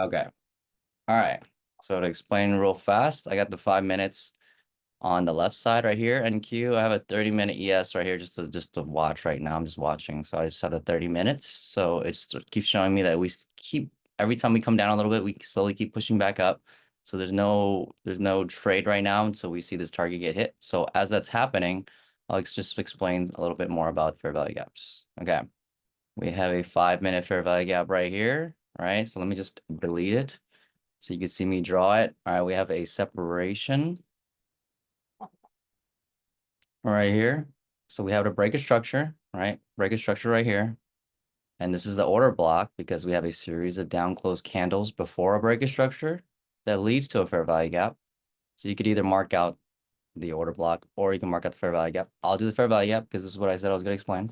Okay. All right. So to explain real fast, I got the 5 minutes on the left side right here, NQ. I have a 30-minute ES right here just to watch right now. I'm just watching. So I just have the 30 minutes. So it keeps showing me that we keep every time we come down a little bit, we slowly keep pushing back up. So there's no trade right now until we see this target get hit. So as that's happening, Alex just explains a little bit more about fair value gaps. Okay. We have a 5-minute fair value gap right here. All right. So let me just delete it so you can see me draw it. All right. We have a separation right here. So we have to break a structure, right? Break a structure right here. And this is the order block because we have a series of down close candles before a break a structure that leads to a fair value gap. So you could either mark out the order block or you can mark out the fair value gap. I'll do the fair value gap because this is what I said I was going to explain.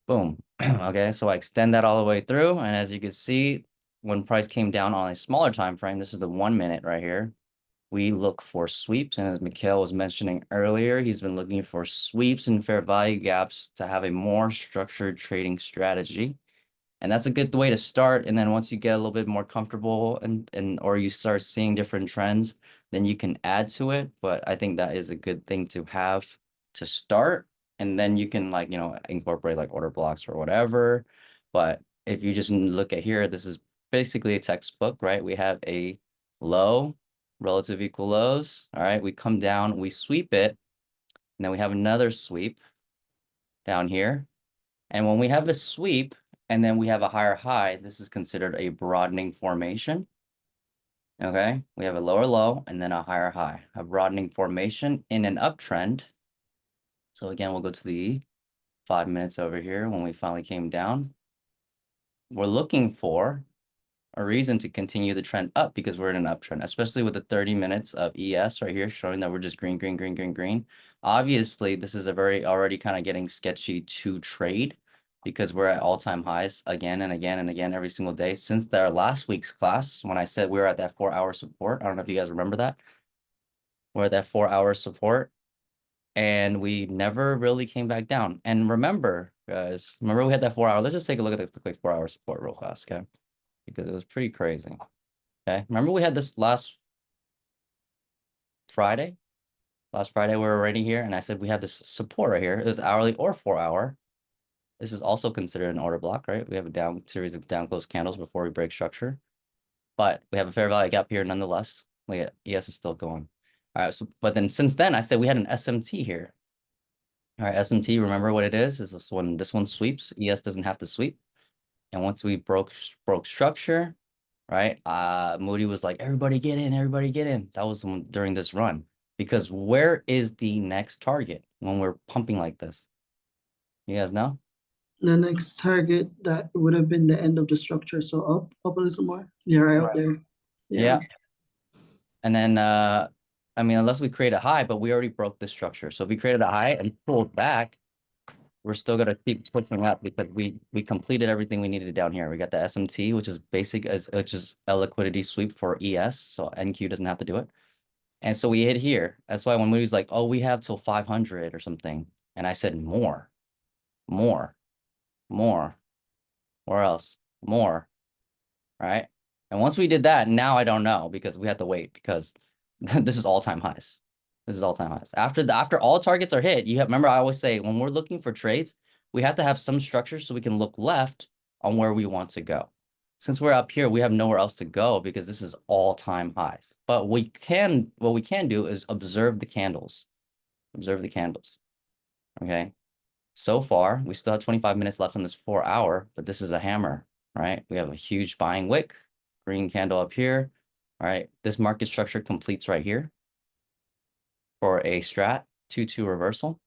Boom. Okay, so I extend that all the way through. And as you can see, when price came down on a smaller time frame, this is the 1 minute right here. We look for sweeps. And as Mikhail was mentioning earlier, he's been looking for sweeps and fair value gaps to have a more structured trading strategy. And that's a good way to start. And then once you get a little bit more comfortable and or you start seeing different trends, then you can add to it. But I think that is a good thing to have to start. And then you can incorporate like order blocks or whatever. But if you just look at here, this is basically a textbook, right? We have a low, relative equal lows. All right, we come down, we sweep it, and then we have another sweep down here. And when we have a sweep, and then we have a higher high, this is considered a broadening formation. Okay, we have a lower low and then a higher high, a broadening formation in an uptrend. So again, we'll go to the 5 minutes over here when we finally came down. We're looking for a reason to continue the trend up because we're in an uptrend, especially with the 30 minutes of ES right here showing that we're just green, green, green, green, green. Obviously, this is a very already kind of getting sketchy to trade because we're at all-time highs again and again and again every single day since their last week's class when I said we were at that 4-hour support. I don't know if you guys remember that. We're at that 4-hour support and we never really came back down. And remember, guys, remember we had that 4-hour. Let's just take a look at the quick 4-hour support real fast, okay? Because it was pretty crazy. Okay, remember we had this last Friday? Last Friday we were already here, and I said we have this support right here. It was hourly or 4-hour. This is also considered an order block, right? We have a series of down close candles before we break structure, but we have a fair value gap here nonetheless. ES is still going. All right, so but then since then I said we had an SMT here. All right, SMT, remember what it is? Is this one? This one sweeps. ES doesn't have to sweep. And once we broke structure, right? Moody was like, everybody get in, everybody get in. That was during this run. Because where is the next target when we're pumping like this? You guys know? The next target that would have been the end of the structure. So up a little more. Yeah, right up Right. there. Yeah. Yeah. And then I mean, unless we create a high, but we already broke the structure. So if we created a high and pulled back, we're still gonna keep pushing up because we completed everything we needed down here. We got the SMT, which is which is a liquidity sweep for ES, so NQ doesn't have to do it. And so we hit here. That's why when Moody's like, oh, we have till 500 or something. And I said, more, more, more. Where else? More, right? And once we did that, now I don't know because we had to wait because this is all-time highs. This is all-time highs. After all targets are hit, remember I always say when we're looking for trades, we have to have some structure so we can look left on where we want to go. Since we're up here, we have nowhere else to go because this is all-time highs. But what we can do is observe the candles. Observe the candles. Okay. So far, we still have 25 minutes left on this 4-hour, but this is a hammer, right? We have a huge buying wick, green candle up here. All right. This market structure completes right here for a strat 2-2 reversal.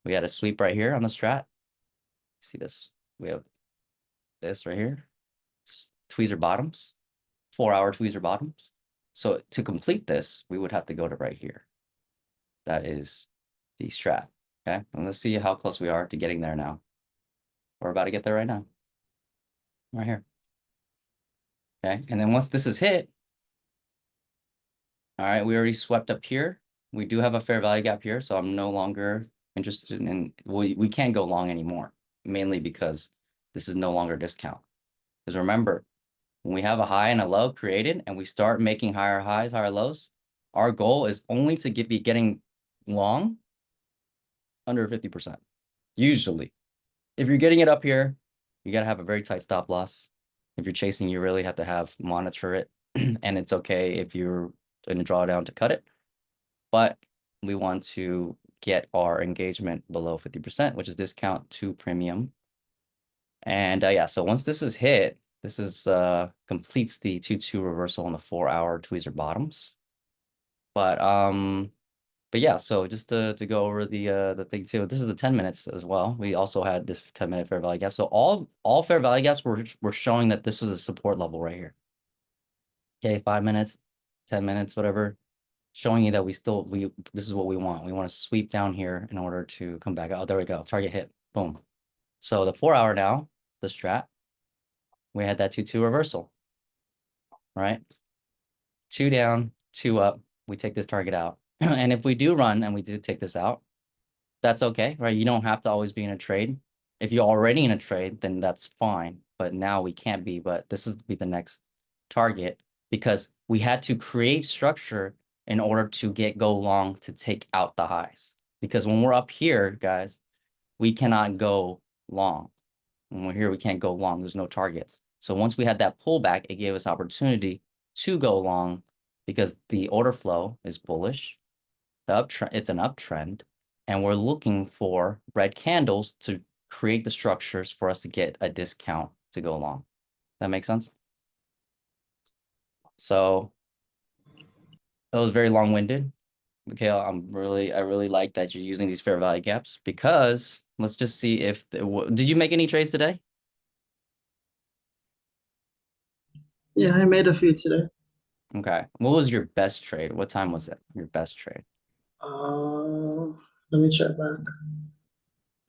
We had a sweep right here on the strat. See this? We have this right here. Tweezer bottoms, 4-hour tweezer bottoms. So to complete this, we would have to go to right here. That is the strat. Okay, and let's see how close we are to getting there now. We're about to get there right now. Right here. Okay, and then once this is hit, all right, we already swept up here. We do have a fair value gap here, so I'm no longer interested in, we can't go long anymore, mainly because this is no longer discount. Because remember, when we have a high and a low created and we start making higher highs, higher lows, our goal is only to be getting long under 50%. Usually, if you're getting it up here, you got to have a very tight stop loss. If you're chasing, you really have to monitor it. And it's okay if you're in a drawdown to cut it. But we want to get our engagement below 50%, which is discount to premium. And yeah, so once this is hit, this is completes the 2-2 reversal on the 4-hour tweezer bottoms. But yeah, so just to go over the thing too, this was the 10 minutes as well. We also had this 10-minute fair value gap. So all fair value gaps were showing that this was a support level right here. Okay, 5 minutes, 10 minutes, whatever, showing you that this is what we want. We want to sweep down here in order to come back. Oh, there we go. Target hit. Boom. So the 4-hour now, the strat, we had that 2-2 reversal, right? 2 down, 2 up. We take this target out. And if we do run and we do take this out, that's okay, right? You don't have to always be in a trade. If you're already in a trade, then that's fine. But now we can't be, but this is be the next target because we had to create structure in order to go long to take out the highs. Because when we're up here, guys, we cannot go long. When we're here, we can't go long. There's no targets. So once we had that pullback, it gave us opportunity to go long because the order flow is bullish. The uptrend, it's an uptrend, and we're looking for red candles to create the structures for us to get a discount to go long. That makes sense? So that was very long-winded. Mikhail, I really like that you're using these fair value gaps because let's just see if did you make any trades today? Yeah, I made a few today. Okay. What was your best trade? What time was it? Your best trade? Uh, Let me check back.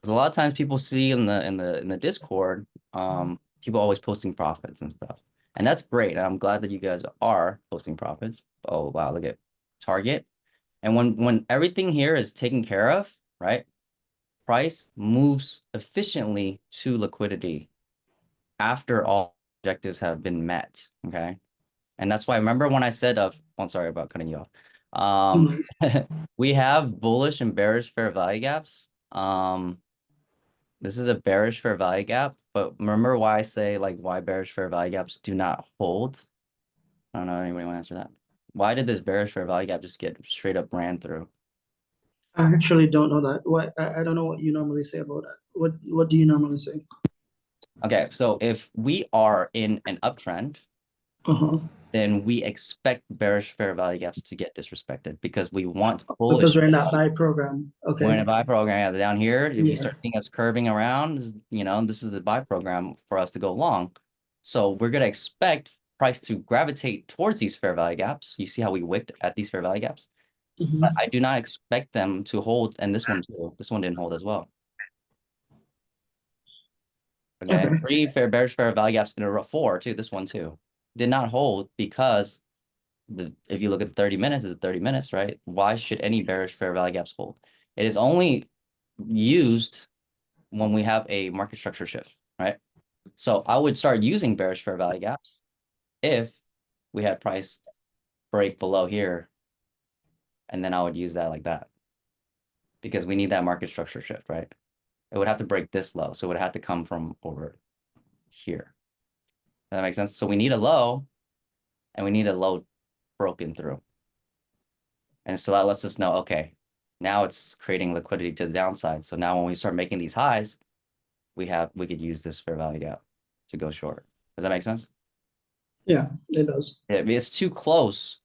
'Cause a lot of times people see in the Discord, people always posting profits and stuff. And that's great. And I'm glad that you guys are posting profits. Oh wow, look at target. And when everything here is taken care of, right? Price moves efficiently to liquidity after all objectives have been met. Okay. And that's why remember when I said I'm sorry about cutting you off. Mhm. We have bullish and bearish fair value gaps. This is a bearish fair value gap, but remember why I say like why bearish fair value gaps do not hold? I don't know. Anybody want to answer that? Why did this bearish fair value gap just get straight up ran through? I actually don't know that. What I don't know what you normally say about that. What do you normally say? Okay, so if we are in an uptrend, Uh-huh. then we expect bearish fair value gaps to get disrespected because we want Because bullish. we're in that buy program. We're in a Okay. buy program down here. If you Yeah. start seeing us curving around, this is the buy program for us to go long. So we're going to expect price to gravitate towards these fair value gaps. You see how we wicked at these fair value gaps? But I Hmm. do not expect them to hold, and this one too. This one didn't hold as well. Okay, Okay. 3 bearish fair value gaps in a row, 4 too. This one too did not hold because if you look at 30 minutes, it's 30 minutes, right? Why should any bearish fair value gaps hold? It is only used when we have a market structure shift, right? So I would start using bearish fair value gaps if we had price break below here, and then I would use that like that because we need that market structure shift, right? It would have to break this low, so it would have to come from over here. Does that make sense? So we need a low, and we need a low broken through. And so that lets us know, okay, now it's creating liquidity to the downside. So now when we start making these highs, we could use this fair value gap to go short. Does that make sense? Yeah, it does. It's too close,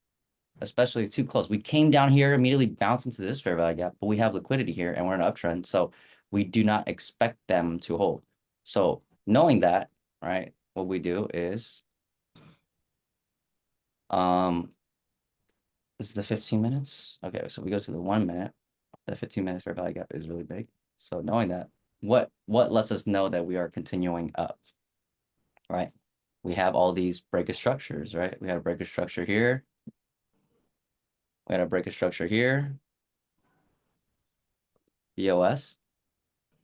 especially too close. We came down here, immediately bounced into this fair value gap, but we have liquidity here and we're in an uptrend. So we do not expect them to hold. So knowing that, right, what we do is um this is the 15 minutes. Okay, so we go to the 1 minute. The 15-minute fair value gap is really big. So knowing that, what lets us know that we are continuing up, right? We have all these breaker structures, right? We had a breaker structure here. We had a breaker structure here, BOS.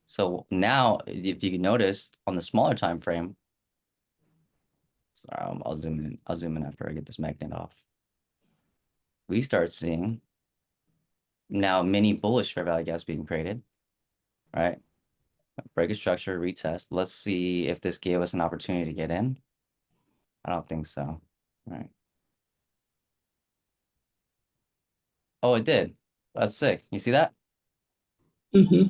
So now, if you can notice on the smaller time frame, Sorry, I'll zoom in. I'll zoom in after I get this magnet off. We start seeing now mini bullish fair value gaps being created, right? Break a structure, retest. Let's see if this gave us an opportunity to get in. I don't think so. All right. Oh, it did. That's sick. You see that? Mm-hmm.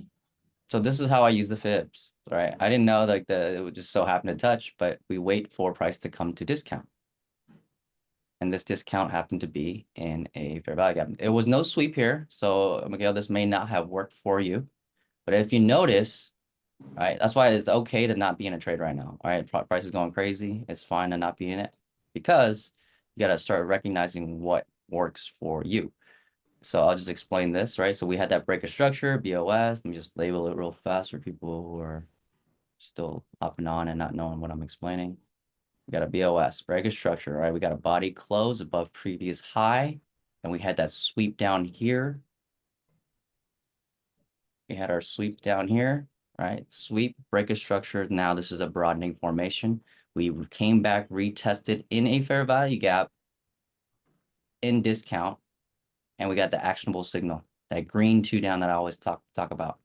So this is how I use the fibs, right? I didn't know like it would just so happen to touch, but we wait for price to come to discount. And this discount happened to be in a fair value gap. It was no sweep here. So Miguel, this may not have worked for you. But if you notice, right, that's why it's okay to not be in a trade right now. All right, price is going crazy. It's fine to not be in it because you got to start recognizing what works for you. So I'll just explain this, right? So we had that break of structure, BOS. Let me just label it real fast for people who are still hopping on and not knowing what I'm explaining. We got a BOS, break of structure, right? We got a body close above previous high, and we had that sweep down here. We had our sweep down here, right? Sweep, break of structure. Now this is a broadening formation. We came back, retested in a fair value gap in discount, and we got the actionable signal, that green two down that I always talk about.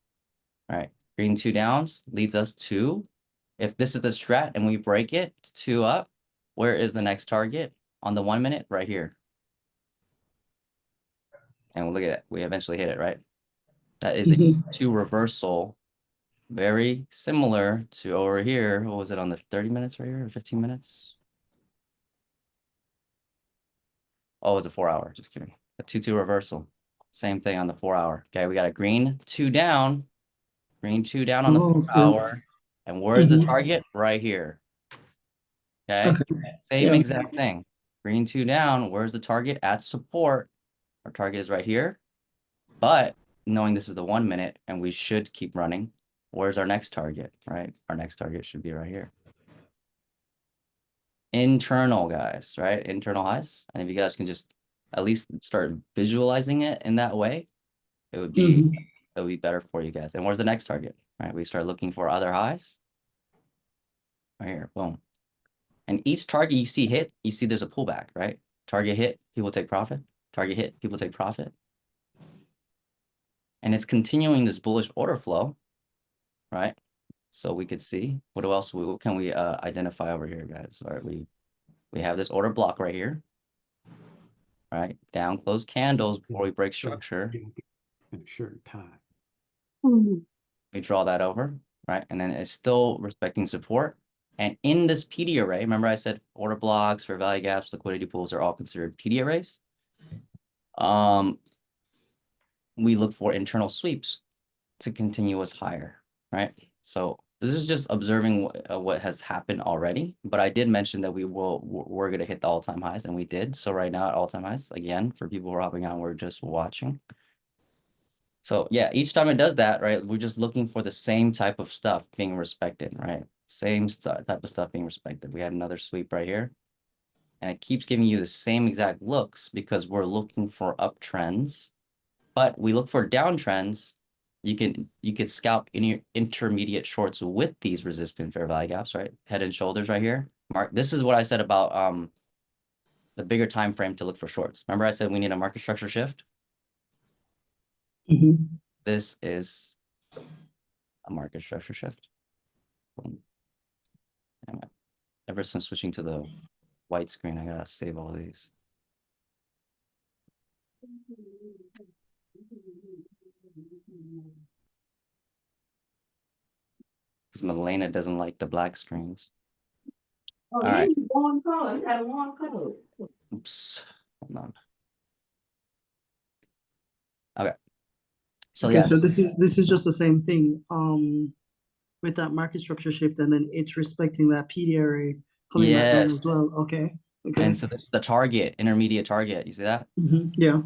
All right, green two downs leads us to, if this is the strat and we break it, two up, where is the next target? On the 1 minute, right here. And look at it, we eventually hit it, right? That is a Mm-hmm. two reversal, very similar to over here. What was it on the 30 minutes right here, or 15 minutes? Oh, it was a 4 hour, just kidding. A 2-2 reversal. Same thing on the 4 hour. Okay, we got a green two down on the Oh, four okay. hour. And where's the Mm-hmm. target? Right here. Okay, Okay. same Yeah. exact thing. Green two down, where's the target? At support. Our target is right here. But knowing this is the 1 minute and we should keep running, where's our next target, right? Our next target should be right here. Internal, guys, right? Internal highs. And if you guys can just at least start visualizing it in that way, it would be Mm-hmm. better for you guys. And where's the next target, right? We start looking for other highs right here. Boom. And each target you see hit, you see there's a pullback, right? Target hit, people take profit. Target hit, people take profit. And it's continuing this bullish order flow, right? So we could see what else what can we identify over here, guys? All right, we have this order block right here, right? Down close candles before we break structure. And a shirt and tie. We draw that over, right? And then it's still respecting support. And in this PD array, remember I said order blocks for value gaps, liquidity pools are all considered PD arrays. We look for internal sweeps to continue us higher, right? So this is just observing what has happened already. But I did mention that we're going to hit the all-time highs, and we did. So right now at all-time highs, again, for people who are hopping on, we're just watching. So yeah, each time it does that, right, we're just looking for the same type of stuff being respected, right? Same type of stuff being respected. We had another sweep right here. And it keeps giving you the same exact looks because we're looking for uptrends. But we look for downtrends. You could scalp intermediate shorts with these resistant fair value gaps, right? Head and shoulders right here. Mark, this is what I said about the bigger time frame to look for shorts. Remember I said we need a market structure shift? Mm-hmm. This is a market structure shift. Boom. Ever since switching to the white screen, I gotta save all these. Because Milena doesn't like the black screens. Oh, All you right. need a warm color. You got a warm color. Oops. Hold on. Okay. So Okay, yeah, so this is just the same thing. With that market structure shift, and then it's respecting that PD array coming back down yes. as well. Okay. Okay. And so this is the target, intermediate target. You see that? Mm-hmm. Yeah.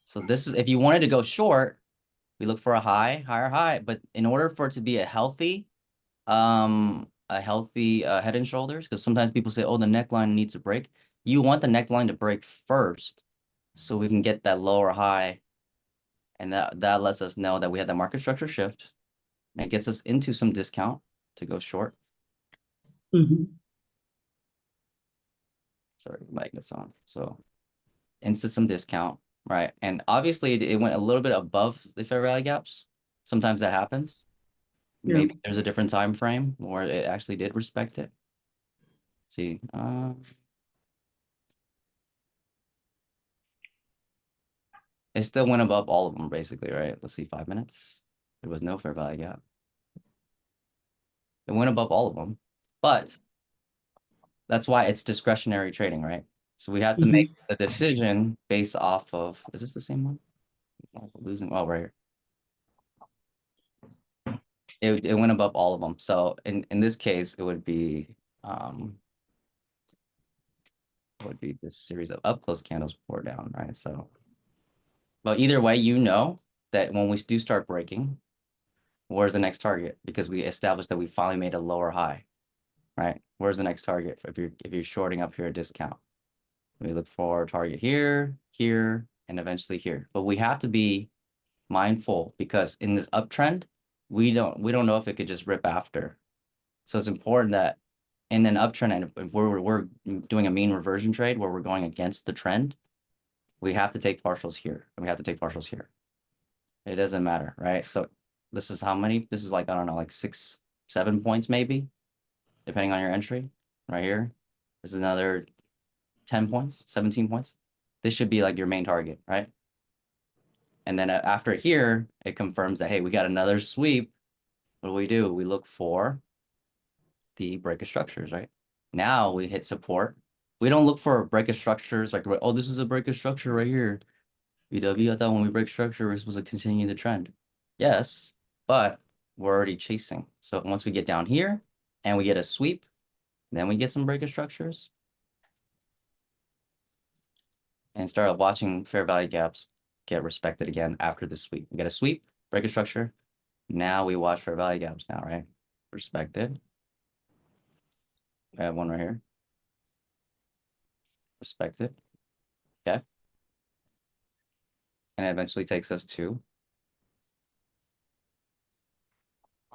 So this is if you wanted to go short, we look for a high, higher high. But in order for it to be a healthy head and shoulders, because sometimes people say, oh, the neckline needs a break. You want the neckline to break first so we can get that lower high. And that lets us know that we had the market structure shift. And it gets us into some discount to go short. Mm-hmm. Sorry, magnets on. So into some discount, right? And obviously it went a little bit above the fair value gaps. Sometimes that happens. Yeah. Maybe there's a different time frame where it actually did respect it. See, it still went above all of them basically, right? Let's see, 5 minutes. There was no fair value gap. It went above all of them, but that's why it's discretionary trading, right? So we have to make a decision based off of, is this the same one? Oh, losing, oh, right here. It went above all of them. So in this case, it would be this series of up close candles before down, right? So, but either way, you know that when we do start breaking, where's the next target? Because we established that we finally made a lower high, right? Where's the next target if you're shorting up here a discount? We look for a target here, here, and eventually here. But we have to be mindful because in this uptrend, we don't know if it could just rip after. So it's important that in an uptrend, and if we're doing a mean reversion trade where we're going against the trend, we have to take partials here and we have to take partials here. It doesn't matter, right? So this is how many? This is like, I don't know, like 6, 7 points maybe, depending on your entry right here. This is another 10 points, 17 points. This should be like your main target, right? And then after here, it confirms that, hey, we got another sweep. What do? We look for the break of structures, right? Now we hit support. We don't look for break of structures like, oh, this is a break of structure right here. BW, I thought when we break structure, we're supposed to continue the trend. Yes, but we're already chasing. So once we get down here and we get a sweep, then we get some break of structures and start watching fair value gaps get respected again after the sweep. We get a sweep, break of structure. Now we watch fair value gaps now, right? Respected. I have one right here. Respected. Okay. And it eventually takes us to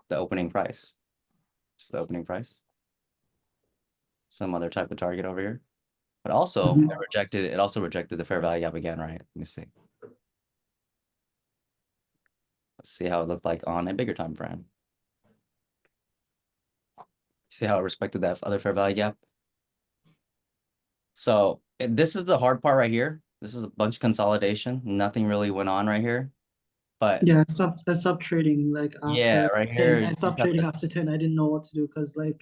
the opening price. It's the opening price. Some other type of target over here. But also it also rejected the fair value gap again, right? Let me see. Let's see how it looked like on a bigger time frame. See how it respected that other fair value gap? So this is the hard part right here. This is a bunch of consolidation. Nothing really went on right here. But Yeah, I stopped trading like yeah, after right 10. here. I you stopped just have trading to- after 10. I didn't know what to do because like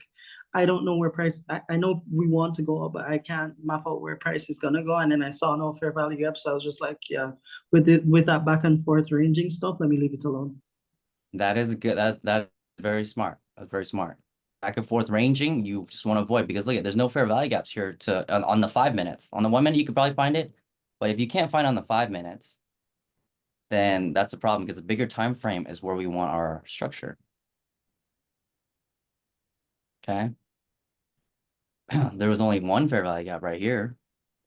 I don't know where price I know we want to go up, but I can't map out where price is gonna go. And then I saw no fair value gap. So I was just like, yeah, with that back and forth ranging stuff, let me leave it alone. That is good. That's very smart. That's very smart. Back and forth ranging, you just want to avoid because look, there's no fair value gaps here on the 5 minutes. On the 1 minute, you could probably find it, but if you can't find on the 5 minutes, then that's a problem because the bigger time frame is where we want our structure. Okay. There was only one fair value gap right here.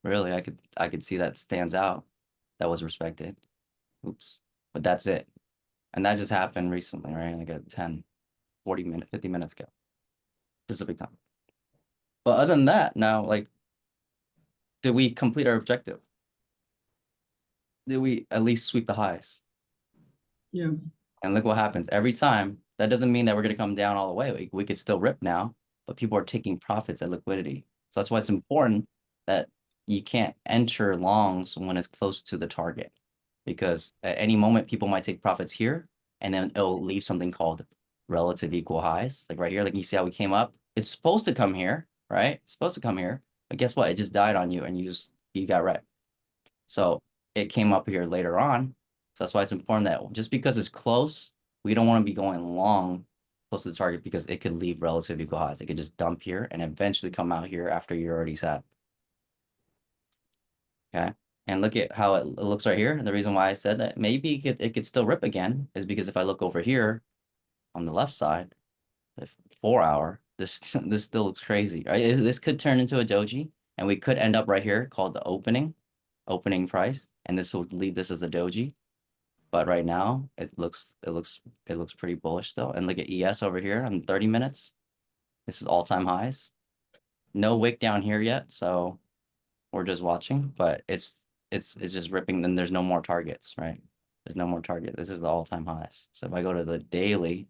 Really, I could see that stands out. That was respected. Oops. But that's it. And that just happened recently, right? Like a 10, 40 minute, 50 minutes ago. Pacific time. But other than that, now, like, did we complete our objective? Did we at least sweep the highs? Yeah. And look what happens every time. That doesn't mean that we're going to come down all the way. We could still rip now, but people are taking profits at liquidity. So that's why it's important that you can't enter longs when it's close to the target, because at any moment people might take profits here and then it'll leave something called relative equal highs. Like right here, like you see how we came up. It's supposed to come here, right? It's supposed to come here, but guess what? It just died on you and you got wrecked. So it came up here later on. So that's why it's important that just because it's close, we don't want to be going long close to the target because it could leave relative equal highs. It could just dump here and eventually come out here after you're already set. Okay. And look at how it looks right here. And the reason why I said that maybe it could still rip again is because if I look over here on the left side, the 4 hour, this still looks crazy, right? This could turn into a doji and we could end up right here called the opening price. And this will leave this as a doji. But right now it looks pretty bullish still. And look at ES over here on 30 minutes. This is all-time highs. No wick down here yet. So We're just watching, but it's just ripping. Then there's no more targets, right? There's no more target. This is the all-time highs. So if I go to the daily,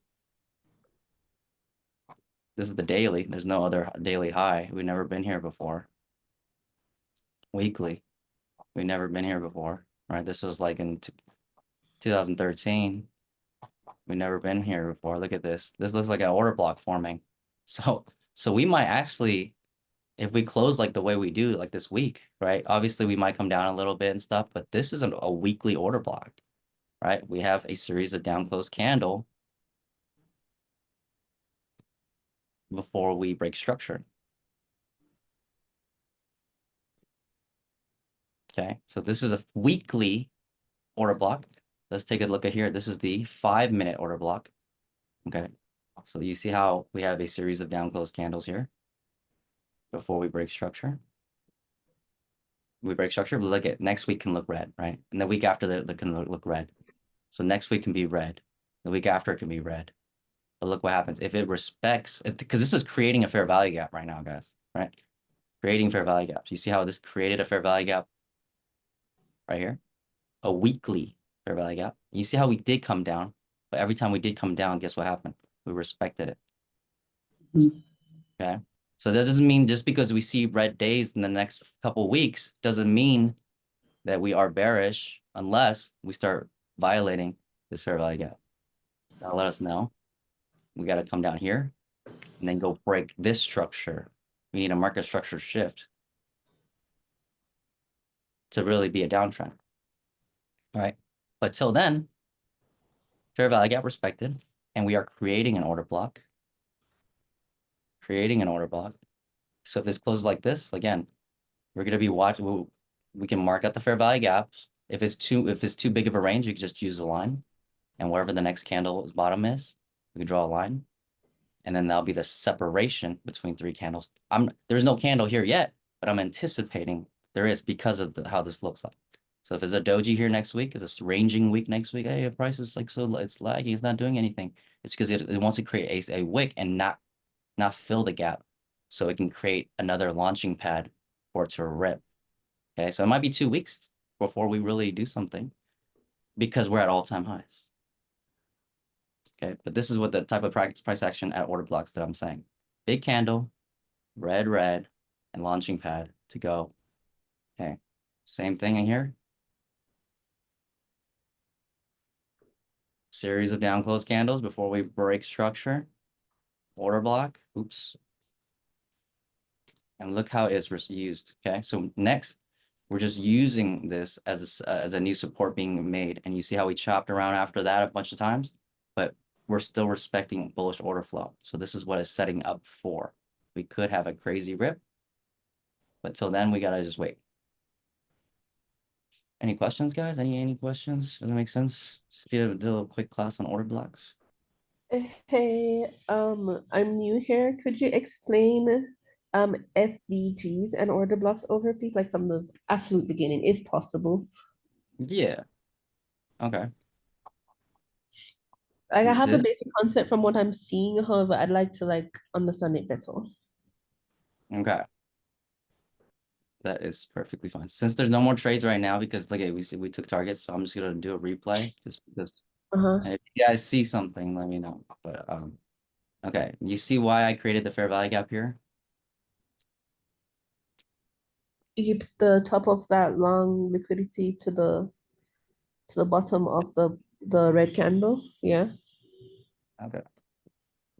this is the daily. There's no other daily high. We've never been here before. Weekly, we've never been here before, right? This was like in 2013. We've never been here before. Look at this. This looks like an order block forming. So we might actually, if we close like the way we do like this week, right? Obviously we might come down a little bit and stuff, but this isn't a weekly order block, right? We have a series of down close candle before we break structure. Okay, so this is a weekly order block. Let's take a look at here. This is the 5-minute order block. Okay, so you see how we have a series of down close candles here before we break structure. We break structure, but look at next week can look red, right? And the week after that can look red. So next week can be red. The week after it can be red. But look what happens if it respects, because this is creating a fair value gap right now, guys, right? Creating fair value gaps. You see how this created a fair value gap right here? A weekly fair value gap. You see how we did come down, but every time we did come down, guess what happened? We respected it. Mhm. Okay. So that doesn't mean just because we see red days in the next couple of weeks doesn't mean that we are bearish unless we start violating this fair value gap. That'll let us know. We got to come down here and then go break this structure. We need a market structure shift to really be a downtrend. All right. But till then, fair value gap respected, and we are creating an order block. Creating an order block. So if this closes like this, again, we're gonna be watching. We can mark out the fair value gaps. If it's too big of a range, you can just use a line, and wherever the next candle's bottom is, we can draw a line, and then that'll be the separation between 3 candles. There's no candle here yet, but I'm anticipating there is because of how this looks like. So if it's a doji here next week, is this ranging week next week? Hey, the price is like so it's lagging, it's not doing anything. It's because it wants to create a wick and not fill the gap, so it can create another launching pad for it to rip. Okay, so it might be 2 weeks before we really do something because we're at all-time highs. Okay, but this is what the type of price action at order blocks that I'm saying. Big candle, red, and launching pad to go. Okay, same thing in here. Series of down close candles before we break structure. Order block, oops. And look how it's used, okay? So next, we're just using this as a new support being made. And you see how we chopped around after that a bunch of times, but we're still respecting bullish order flow. So this is what it's setting up for. We could have a crazy rip, but till then we gotta just wait. Any questions, guys? Any questions? Does that make sense? Just do a little quick class on order blocks. Hey, I'm new here. Could you explain FVGs and order blocks over, please, like from the absolute beginning, if possible? Yeah. Okay. Like I have a This, basic concept from what I'm seeing, however, I'd like to like understand it better. okay. That is perfectly fine. Since there's no more trades right now, because look at we took targets, so I'm just gonna do a replay just because. Uh-huh. And if you guys see something, let me know. But okay, you see why I created the fair value gap here? You put the top of that long liquidity to the bottom of the red candle. Yeah. Okay.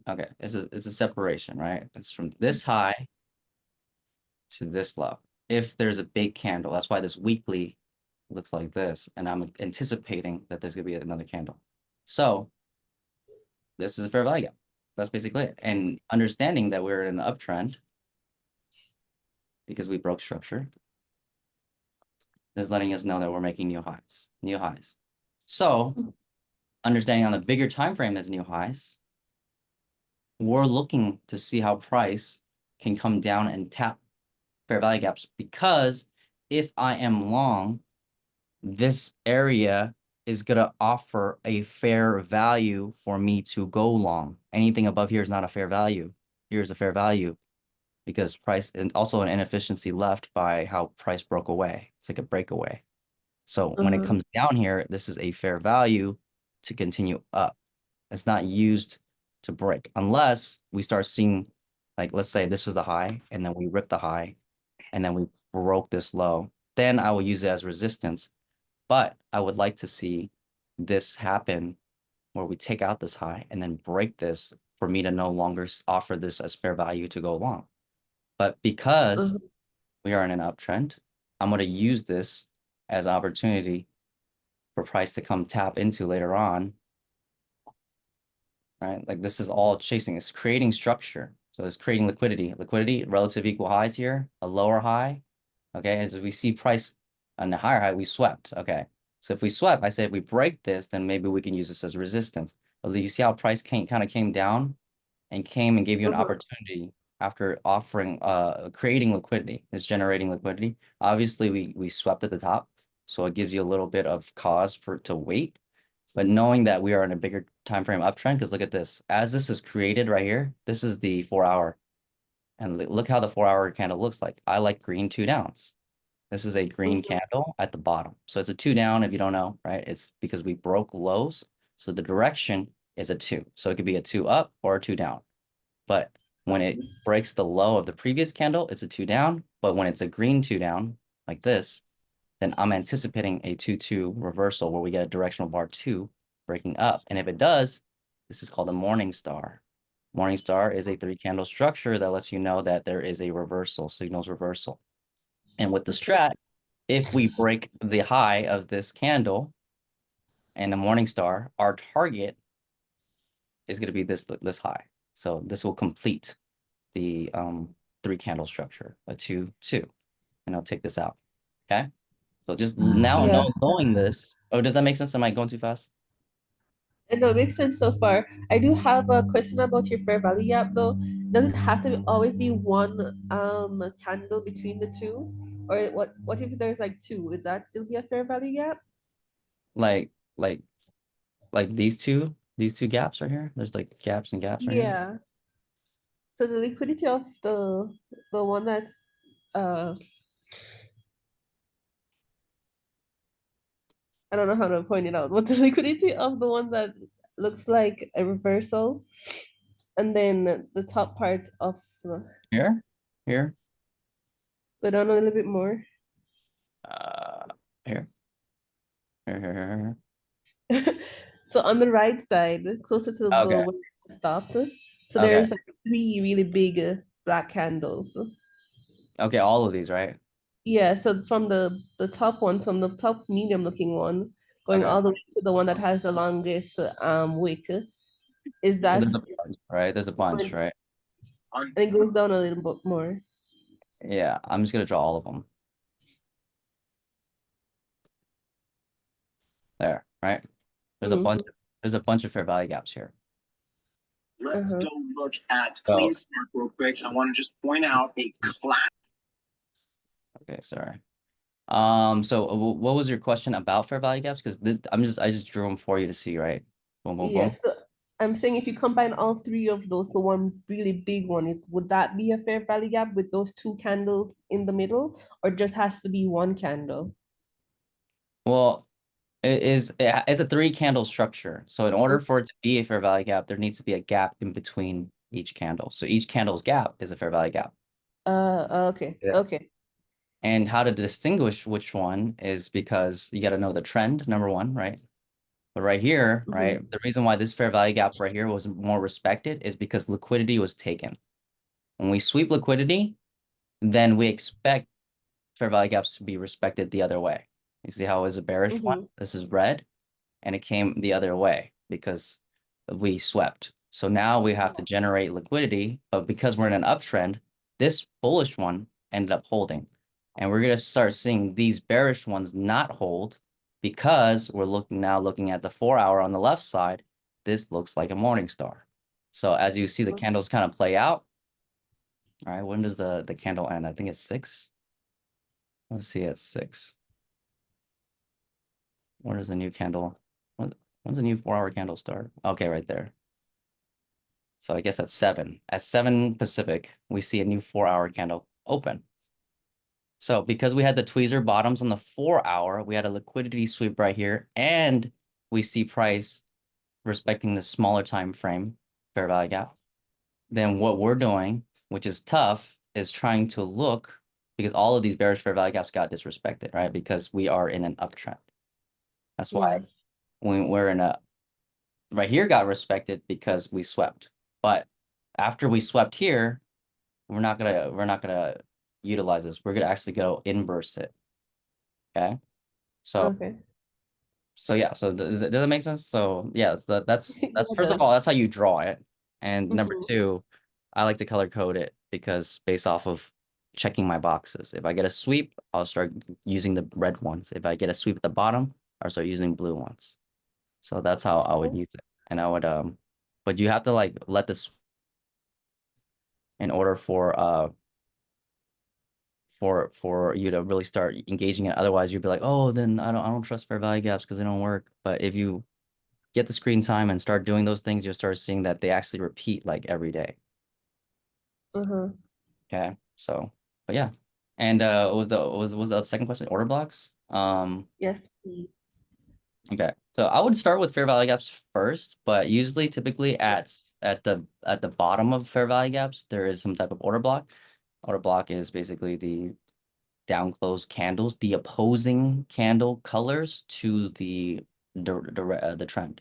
Okay. It's a separation, right? It's from this high to this low. If there's a big candle, that's why this weekly looks like this, and I'm anticipating that there's gonna be another candle. So this is a fair value gap. That's basically it. And understanding that we're in an uptrend because we broke structure is letting us know that we're making new highs, new highs. So understanding on the bigger time frame as new highs, we're looking to see how price can come down and tap fair value gaps, because if I am long, this area is going to offer a fair value for me to go long. Anything above here is not a fair value. Here's a fair value. because price and also an inefficiency left by how price broke away. It's like a breakaway. So when it comes down here, this is a fair value to continue up. It's not used to break unless we start seeing, like, let's say this was the high and then we ripped the high and then we broke this low. Then I will use it as resistance. But I would like to see this happen where we take out this high and then break this for me to no longer offer this as fair value to go long. But because we are in an uptrend, I'm going to use this as an opportunity for price to come tap into later on. Right? Like this is all chasing, it's creating structure. So it's creating liquidity, relative equal highs here, a lower high. Okay. As we see price on the higher high, we swept. Okay. So if we swept, I said if we break this, then maybe we can use this as resistance. But you see how price kind of came down and came and gave you an opportunity after offering creating liquidity. It's generating liquidity. Obviously we swept at the top, so it gives you a little bit of cause to wait. But knowing that we are in a bigger time frame uptrend, because look at this, as this is created right here, this is the 4 hour, and look how the 4 hour candle looks like. I like green 2 downs. This is a green candle at the bottom, so it's a 2 down. If you don't know, right, it's because we broke lows, so the direction is a 2, so it could be a 2 up or a 2 down. But when it breaks the low of the previous candle, it's a 2 down. But when it's a green 2 down like this, then I'm anticipating a 2-2 reversal where we get a directional bar 2 breaking up. And if it does, this is called a morning star. Morning star is a 3 candle structure that lets you know that there is a reversal, signals reversal. And with the strat, if we break the high of this candle and the morning star, our target is going to be this high. So this will complete the 3 candle structure, a 2-2. And I'll take this out. Okay. So just now Yeah. knowing this. Oh, does that make sense? Am I going too fast? No, it makes sense so far. I do have a question about your fair value gap though. Does it have to always be one candle between the two? Or what if there's like two? Would that still be a fair value gap? Like like like these two gaps right here. There's like gaps and gaps right here. Yeah. So the liquidity of the one that's uh I don't know how to point it out, but the liquidity of the one that looks like a reversal, and then the top part of Here, here, go down a little bit more. uh, here, here. So on the right side, closer to the Okay. where it stopped, so Okay. there's like three really big black candles. Okay, all of these, right? Yeah, so from the top one, from the top medium looking one, going Okay. all the way to the one that has the longest wick, is So that there's a bunch, right? There's a bunch, right? and it goes down a little bit more. Yeah, I'm just gonna draw all of them. There, right? There's a bunch. There's a bunch of fair value gaps here. Let's go look at So- Clean Spark real quick. I want to just point out a class. Okay, sorry. So what was your question about fair value gaps? Because I just drew them for you to see, right? Boom, boom, Yeah, boom. so I'm saying if you combine all three of those to one really big one, would that be a fair value gap with those two candles in the middle, or just has to be one candle? Well, it's a 3 candle structure. So in order for it to be a fair value gap, there needs to be a gap in between each candle. So each candle's gap is a fair value gap. Okay, Yeah. okay. And how to distinguish which one is because you got to know the trend, number one, right? But right here, right, the reason why this fair value gap right here was more respected is because liquidity was taken. When we sweep liquidity, then we expect fair value gaps to be respected the other way. You see how it was a bearish one? This is red, and it came the other way because we swept. So now we have to generate liquidity, but because we're in an uptrend, this bullish one ended up holding. And we're going to start seeing these bearish ones not hold because we're looking at the 4 hour on the left side. This looks like a morning star. So as you see the candles kind of play out, all right, when does the candle end? I think it's 6. Let's see at 6. Where does the new candle? When's the new 4 hour candle start? Okay, right there. So I guess at 7. At 7 Pacific, we see a new 4-hour candle open. So because we had the tweezer bottoms on the 4-hour, we had a liquidity sweep right here, and we see price respecting the smaller time frame fair value gap. Then what we're doing, which is tough, is trying to look, because all of these bearish fair value gaps got disrespected, right? Because we are in an uptrend. That's why Yeah. when we're in a right here got respected because we swept. But after we swept here, we're not gonna utilize this. We're gonna actually go inverse it. Okay. So Okay. yeah, so does that make sense? So yeah, that's Yeah, it first of does. all, that's how you draw it. And number Mhm. two, I like to color code it because based off of checking my boxes. If I get a sweep, I'll start using the red ones. If I get a sweep at the bottom, I'll start using blue ones. So that's how I would use it. And I would but you have to like let this in order for you to really start engaging it. Otherwise, you'd be like, oh, then I don't trust fair value gaps because they don't work. But if you get the screen time and start doing those things, you'll start seeing that they actually repeat like every day. Uh-huh. Okay. So, but yeah. And was the second question order blocks? Yes, please. Okay. So I would start with fair value gaps first, but usually typically at the bottom of fair value gaps, there is some type of order block. Order block is basically the down close candles, the opposing candle colors to the trend.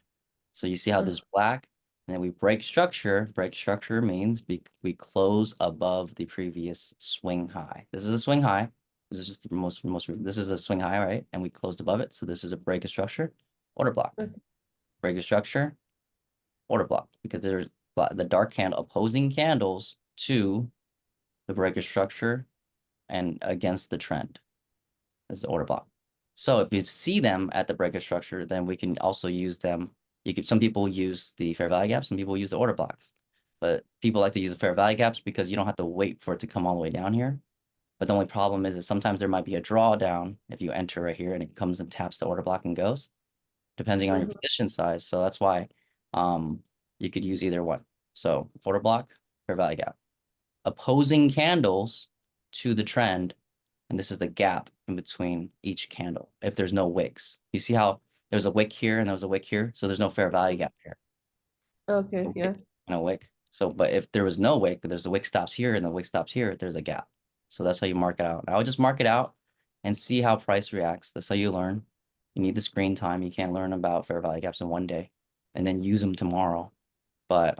So you see how this is black, and then we break structure. Break structure means we close above the previous swing high. This is a swing high. This is just the most. This is the swing high, right? And we closed above it. So this is a break of structure, order block. Okay. Break of structure, order block, because there's the dark candle opposing candles to the break of structure and against the trend is the order block. So if you see them at the breaker structure, then we can also use them. Some people use the fair value gaps, some people use the order blocks. But people like to use the fair value gaps because you don't have to wait for it to come all the way down here. But the only problem is that sometimes there might be a drawdown if you enter right here and it comes and taps the order block and goes, depending on your position size. So that's why you could use either one. So order block, fair value gap. Opposing candles to the trend, and this is the gap in between each candle. If there's no wicks, you see how there's a wick here and there's a wick here, so there's no fair value gap here. Okay, A yeah. wick and a wick. So, but if there was no wick, there's a wick stops here and the wick stops here, there's a gap. So that's how you mark it out. I would just mark it out and see how price reacts. That's how you learn. You need the screen time. You can't learn about fair value gaps in one day and then use them tomorrow. But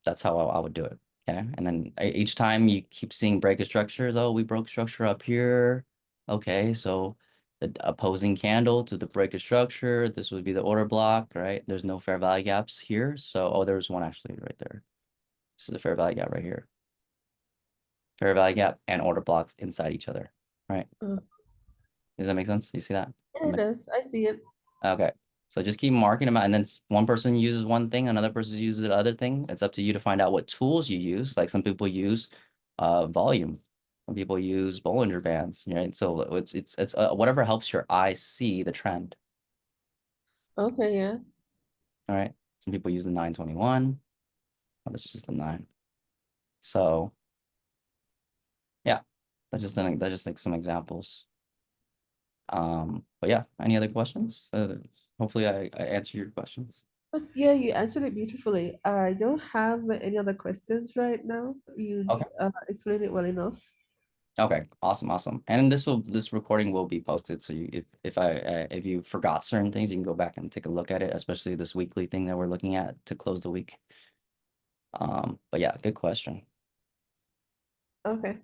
that's how I would do it. Okay. And then each time you keep seeing break of structures. Oh, we broke structure up here. Okay, so the opposing candle to the break of structure. This would be the order block, right? There's no fair value gaps here. So, oh, there's one actually right there. This is a fair value gap right here. Fair value gap and order blocks inside each other, right? Uh, Does that make sense? You see that? yeah, it does. I see it. Okay. So just keep marking them out, and then one person uses one thing, another person uses the other thing. It's up to you to find out what tools you use. Like some people use volume. Some people use Bollinger Bands, right? So it's whatever helps your eye see the trend. Okay, yeah. All right. Some people use the 921. Oh, this is just the 9. So yeah, that's just like some examples. But yeah, any other questions? Hopefully I answered your questions. But yeah, you answered it beautifully. I don't have any other questions right now. You Okay. explained it well enough. Okay, awesome. And this recording will be posted. So if you forgot certain things, you can go back and take a look at it, especially this weekly thing that we're looking at to close the week. But yeah, good question. Okay.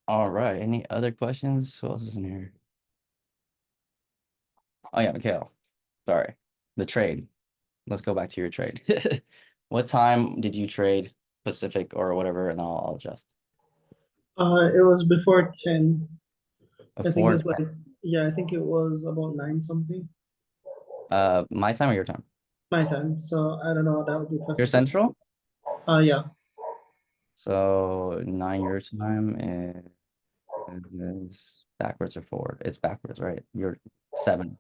All right, any other questions? Who else is in here? Oh yeah, Mikhail. Sorry, the trade. Let's go back to your trade. What time did you trade Pacific or whatever, and I'll adjust. It was before 10. I think Before it's like, yeah, I think it was about 9 something. my time or your time? My time. So I don't know, that would be Your Pacific. central? Yeah. So 9 your time is backwards or forward? It's backwards, right? You're 7.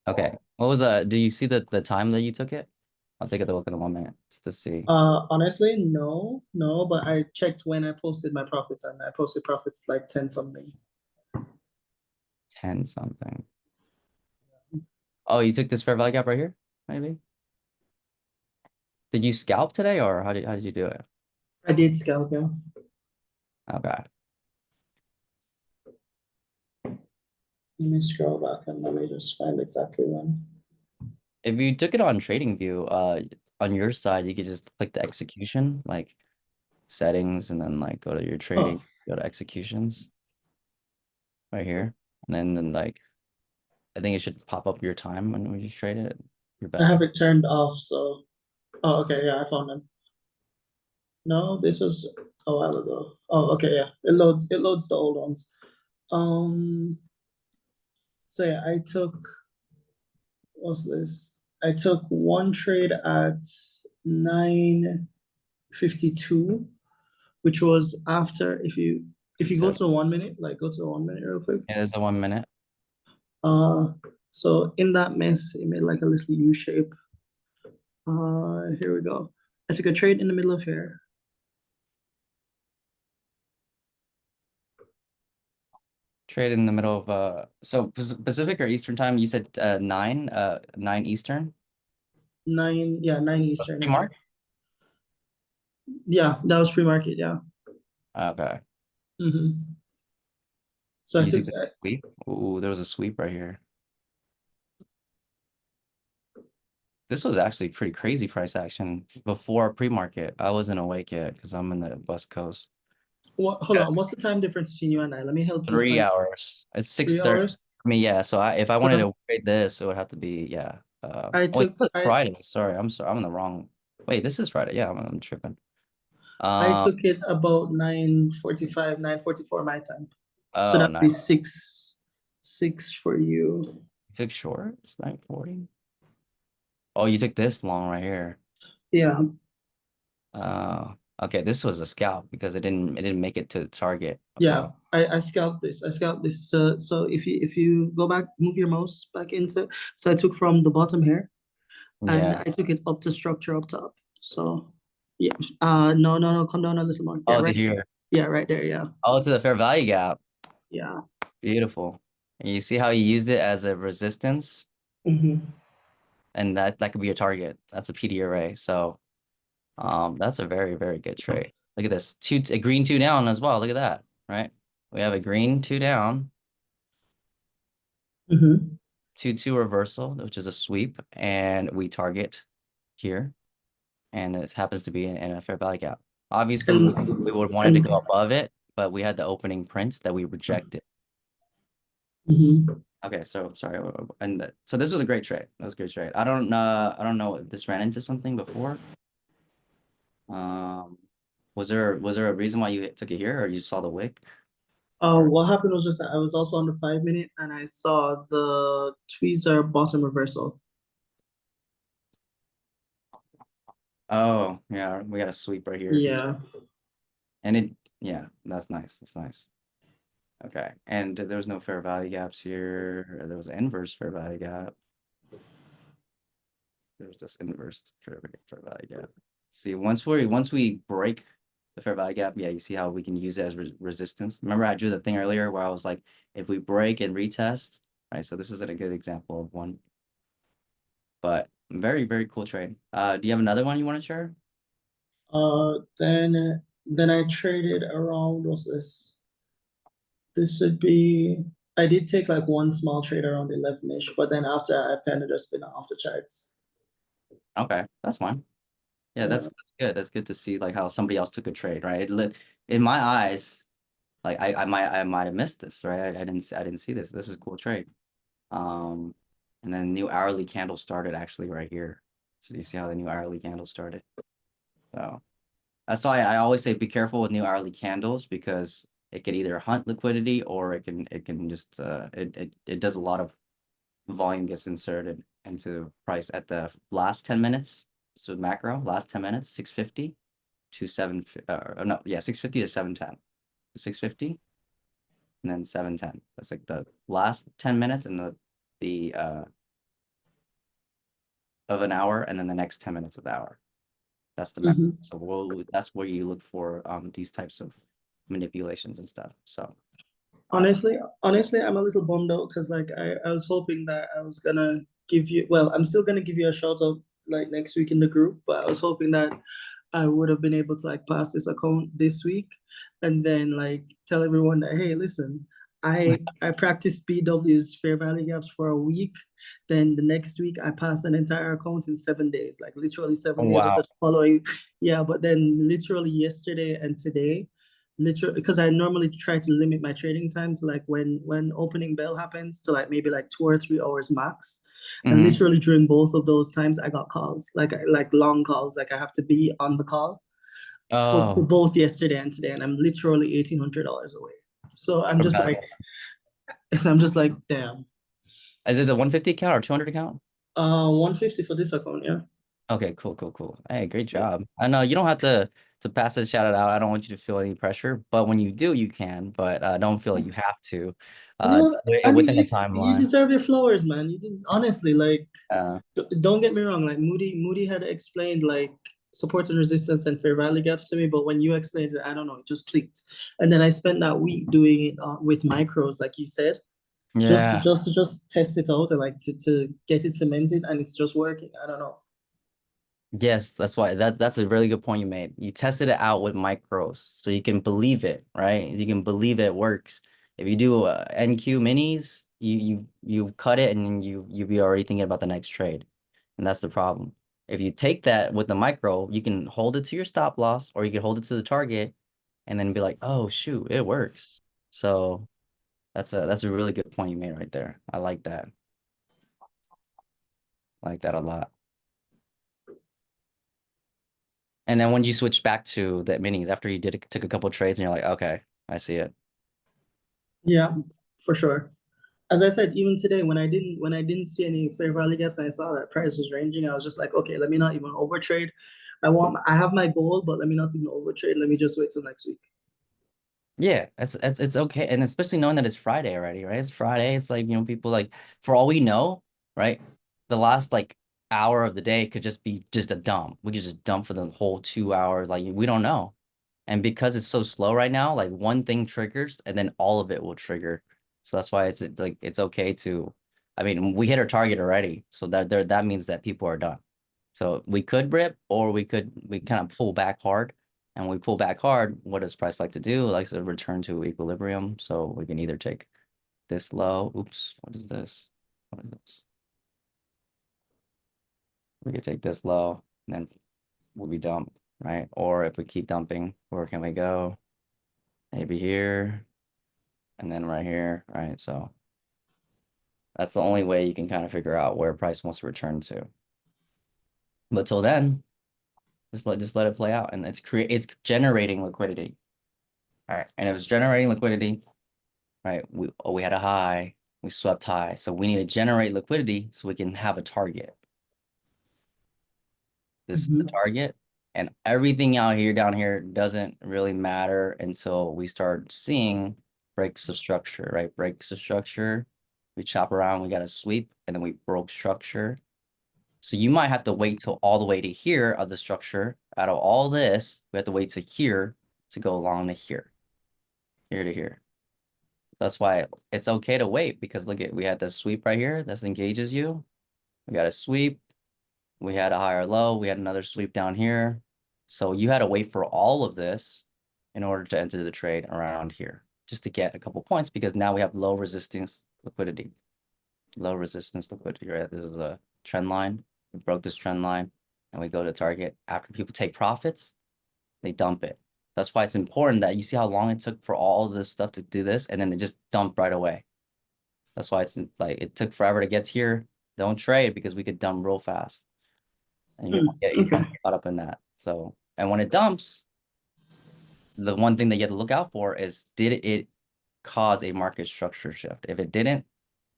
Okay. What was do you see the time that you took it? I'll take a look in the 1 minute just to see. Honestly, no, but I checked when I posted my profits and I posted profits like 10 something. 10 something. Oh, you took this fair value gap right here? Maybe? Did you scalp today or how did you do it? I did scalp, yeah. Okay. Let me scroll back and let me just find exactly when. If you took it on TradingView, on your side, you could just click the execution, like settings, and then like go to your trading, Oh, go to executions right here. And then like I think it should pop up your time when you trade it. Your I best. have it turned off, so. Oh, okay, yeah, I found them. No, this was a while ago. Oh, okay, yeah. It loads the old ones. So yeah, what's this? I took one trade at 9:52, which was after if you go So to the 1 minute, like go to the 1 minute real quick. it is a 1 minute. So in that mess, it made like a little U shape. Here we go. I took a trade in the middle of here. Trade in the middle of so Pacific or Eastern time, you said 9 Eastern. 9 Eastern. Pre-mark? Yeah, that was pre-market, yeah. Okay. So I You took took the sweep? Ooh, there was a sweep right here. This was actually pretty crazy price action before pre-market. I wasn't awake yet because I'm in the West Coast. hold on, what's the time difference between you and I? Let me help you 3 hours. It's 6:30. 3 hours. I mean, yeah. So if I So wanted to trade this, it would have to be yeah. I Wait, took this is Friday. Sorry, I'm sorry. I'm in the wrong. Wait, this is Friday. Yeah, I'm tripping. I took it about 9:45, 9:44 my time. So Oh, that'd be nice. six for you. You took shorts, 9:40. Oh, you took this long right here. Yeah, Okay. This was a scalp because it didn't make it to the target. yeah. I scalped this. I scalped this. So if you go back, move your mouse back into. So I took from the bottom here, and Yeah. I took it up to structure up top. So yeah. No. Come down a little more. Yeah, Oh, to right. here. Yeah, right there. Yeah. Oh, to the fair value gap. Yeah. Beautiful. And you see how he used it as a resistance, and that could be a target. That's a PD array. So, that's a very, very good trade. Look at this, a green 2 down as well. Look at that, right? We have a green 2 down, 2-2 reversal, which is a sweep, and we target here, and this happens to be in a fair value gap. Obviously, we would wanted to go above it, but we had the opening prints that we rejected. Okay, so sorry, so this was a great trade. That was a great trade. I don't know if this ran into something before. Was there a reason why you took it here, or you saw the wick? What happened was just that I was also on the 5 minute and I saw the tweezer bottom reversal. Oh, yeah, we got a sweep right here. Yeah. And yeah, that's nice. That's nice. Okay, and there was no fair value gaps here. There was an inverse fair value gap. There's this inverse fair value gap. See, once we break the fair value gap, yeah, you see how we can use it as resistance. Remember, I drew the thing earlier where I was like, if we break and retest, right? So this isn't a good example of one, but very, very cool trade. Do you have another one you want to share? Then I traded around, what's this? This would be, I did take like one small trade around 11-ish, but then after I've kind of just been off the charts. Okay, that's fine. Yeah, that's good. That's good to see like how somebody else took a trade, right? In my eyes, like I might have missed this, right? I didn't see this. This is a cool trade. And then new hourly candle started actually right here. So you see how the new hourly candle started. So that's why I always say be careful with new hourly candles because it can either hunt liquidity or it can just it does a lot of volume gets inserted into price at the last 10 minutes. So macro last 10 minutes, 650 to 7 no, yeah, 650 to 710. 650 and then 710. That's like the last 10 minutes and the of an hour and then the next 10 minutes of the hour. That's the map. So that's where you look for these types of manipulations and stuff. So Honestly, I'm a little bummed out because like I was hoping that I was gonna give you, well, I'm still gonna give you a shout out like next week in the group, but I was hoping that I would have been able to like pass this account this week and then like tell everyone that, hey, listen, I practiced BW's fair value gaps for a week. Then the next week I passed an entire account in 7 days, like literally 7 days of wow. just following. Yeah, but then literally yesterday and today, literally, because I normally try to limit my trading time to like when opening bell happens to like maybe like 2 or 3 hours max. And Mhm. literally during both of those times, I got calls, like long calls, like I have to be on the call for Oh, both yesterday and today, and I'm literally $1,800 away. So I'm for just bad. like, I'm just like, damn. Is it the 150 account or 200 account? 150 for this account, yeah. Okay, cool. Hey, great job. I know you don't have to pass it, shout it out. I don't want you to feel any pressure, but when you do, you can. But don't feel like you have to. No, I mean, Within a you timeline. deserve your flowers, man. You just honestly like. Uh, Don't get me wrong, like Moody had explained like support and resistance and fair value gaps to me, but when you explained it, I don't know, it just clicked. And then I spent that week doing it with micros, like you said, yeah. to just test it out and like to get it cemented, and it's just working. I don't know. Yes, that's why that's a really good point you made. You tested it out with micros, so you can believe it, right? You can believe it works. If you do NQ minis, you cut it and then you be already thinking about the next trade, and that's the problem. If you take that with the micro, you can hold it to your stop loss, or you can hold it to the target, and then be like, oh shoot, it works. So that's a really good point you made right there. I like that. I like that a lot. And then when you switch back to the minis after you took a couple trades and you're like, okay, I see it. Yeah, for sure. As I said, even today when I didn't see any fair value gaps and I saw that price was ranging, I was just like, okay, let me not even overtrade. I have my goal, but let me not even overtrade. Let me just wait till next week. Yeah, it's okay. And especially knowing that it's Friday already, right? It's Friday. It's like, people like for all we know, right? The last like hour of the day could just be just a dump. We could just dump for the whole 2 hours. Like we don't know. And because it's so slow right now, like one thing triggers and then all of it will trigger. So that's why it's like it's okay to, I mean, we hit our target already. So that means that people are done. So we could rip or we kind of pull back hard. And when we pull back hard, what does price like to do? It likes to return to equilibrium. So we can either take this low. Oops, what is this? What is this? We could take this low and then we'll be dumped, right? Or if we keep dumping, where can we go? Maybe here and then right here, right? So that's the only way you can kind of figure out where price wants to return to. But till then, just let it play out, and it's generating liquidity. All right, and it was generating liquidity, right? We had a high, we swept high, so we need to generate liquidity so we can have a target. This is the target, and everything down here doesn't really matter until we start seeing breaks of structure, right? Breaks of structure, we chop around, we got a sweep, and then we broke structure. So you might have to wait till all the way to here of the structure. Out of all this, we have to wait to here to go along to here to here. That's why it's okay to wait, because look at, we had this sweep right here. This engages you. We got a sweep. We had a higher low. We had another sweep down here. So you had to wait for all of this in order to enter the trade around here, just to get a couple points, because now we have low resistance liquidity. Low resistance liquidity, right? This is a trend line. We broke this trend line and we go to target. After people take profits, they dump it. That's why it's important that you see how long it took for all of this stuff to do this, and then it just dumped right away. That's why it's like it took forever to get here. Don't trade, because we could dump real fast. And you don't Okay. get caught up in that. So, and when it dumps, the one thing that you have to look out for is, did it cause a market structure shift? If it didn't,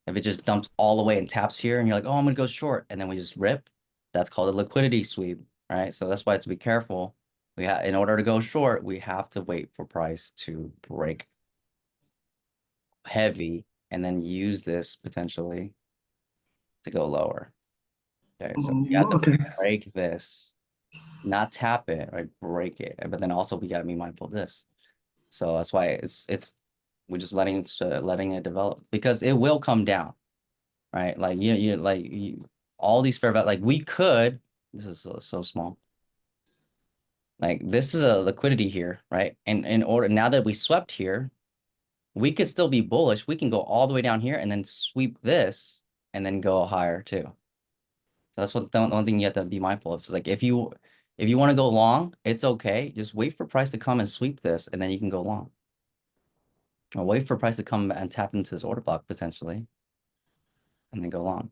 if it just dumps all the way and taps here and you're like, oh, I'm gonna go short, and then we just rip, that's called a liquidity sweep, right? So that's why to be careful. In order to go short, we have to wait for price to break heavy and then use this potentially to go lower. Okay, so we have to Okay. break this, not tap it, right? Break it. But then also we gotta be mindful of this. So that's why we're just letting it develop because it will come down, right? Like all these fair value, like we could. This is so small. Like this is a liquidity here, right? And in order now that we swept here, we could still be bullish. We can go all the way down here and then sweep this and then go higher too. So that's what the one thing you have to be mindful of. Is like if you want to go long, it's okay. Just wait for price to come and sweep this, and then you can go long. Or wait for price to come and tap into this order block potentially, and then go long.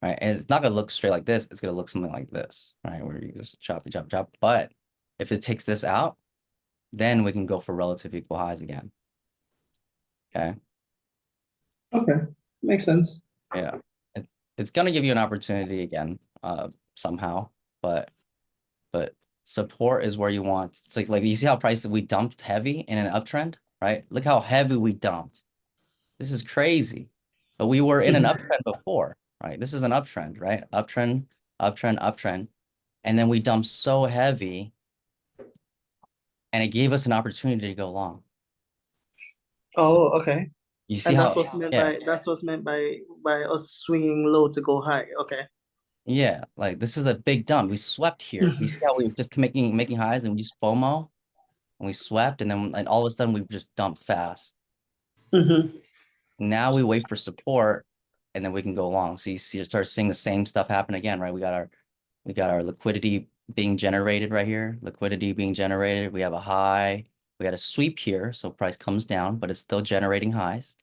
Right. And it's not gonna look straight like this, it's gonna look something like this, right? Where you just chop, chop, chop. But if it takes this out, then we can go for relative equal highs again. Okay. Okay. Makes sense. Yeah. It's gonna give you an opportunity again, somehow, but support is where you want. It's like you see how prices we dumped heavy in an uptrend, right? Look how heavy we dumped. This is crazy. But we were in an uptrend before, right? This is an uptrend, right? Uptrend, uptrend, uptrend. And then we dumped so heavy and it gave us an opportunity to go long. Oh, okay. You see And how, that's what's meant yeah, by us swinging low to go high. Okay. yeah, like this is a big dump. We swept here. You see how we were just making highs and we just FOMO and we swept and then and all of a sudden we just dumped fast. Mm-hmm. Now we wait for support and then we can go long. So you start seeing the same stuff happen again, right? We got our liquidity being generated right here. Liquidity being generated. We have a high. We got a sweep here. So price comes down, but it's still generating highs,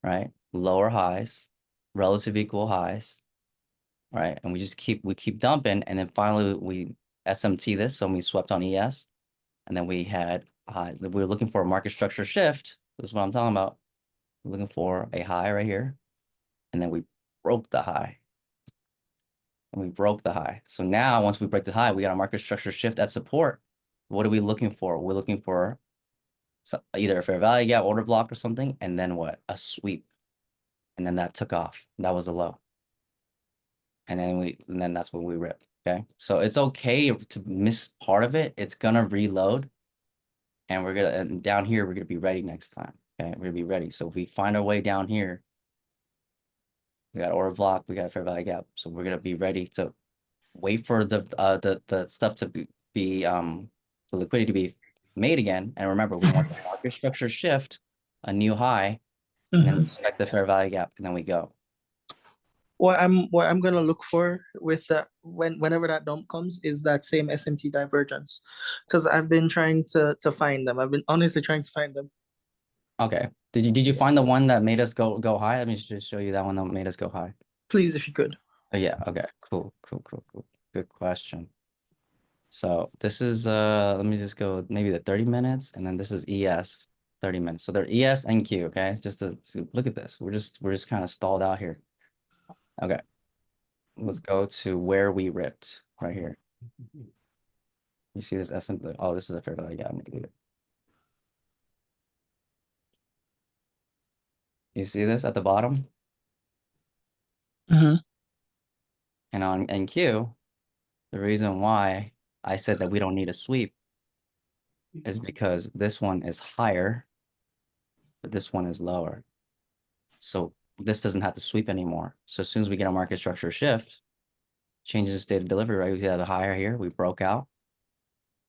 right? Lower highs, relative equal highs, right? And we keep dumping. And then finally we SMT this. So we swept on ES. And then we had highs. We were looking for a market structure shift. This is what I'm talking about. We're looking for a high right here. And then we broke the high. And we broke the high. So now once we break the high, we got a market structure shift at support. What are we looking for? We're looking for either a fair value gap order block or something, and then what? A sweep. And then that took off. That was the low. And then that's when we ripped. Okay. So it's okay to miss part of it. It's gonna reload. And down here, we're gonna be ready next time. Okay, we're gonna be ready. So if we find our way down here, we got order block, we got a fair value gap. So we're gonna be ready to wait for the stuff to be the liquidity to be made again. And remember, we want the market structure shift, a new high, and then respect the fair value gap, and then we go. What I'm gonna look for with that whenever that dump comes is that same SMT divergence, because I've been trying to find them. I've been honestly trying to find them. Okay. Did you find the one that made us go high? Let me just show you that one that made us go high. Please, if you could. Oh yeah, okay. Cool. Good question. So this is let me just go maybe the 30 minutes, and then this is ES 30 minutes. So they're ES and Q, okay? Just to look at this. We're just kind of stalled out here. Okay. Let's go to where we ripped right here. You see this SM? Oh, this is a fair value gap. You see this at the bottom? Mm-hmm. And on NQ, the reason why I said that we don't need a sweep is because this one is higher, but this one is lower. So this doesn't have to sweep anymore. So as soon as we get a market structure shift, changes the state of delivery, right? We had a higher here, we broke out,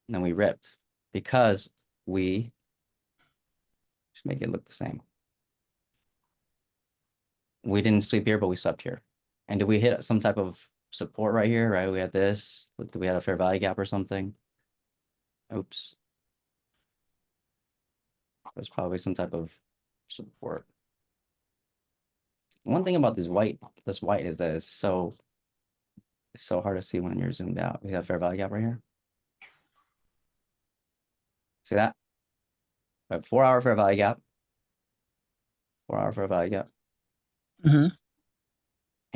and then we ripped because we just make it look the same. We didn't sweep here, but we swept here. And did we hit some type of support right here, right? We had this. Do we had a fair value gap or something? Oops. There's probably some type of support. One thing about this white is that it's so hard to see when you're zoomed out. We have fair value gap right here. See that? We have 4-hour fair value gap. 4-hour fair value gap. Mm-hmm.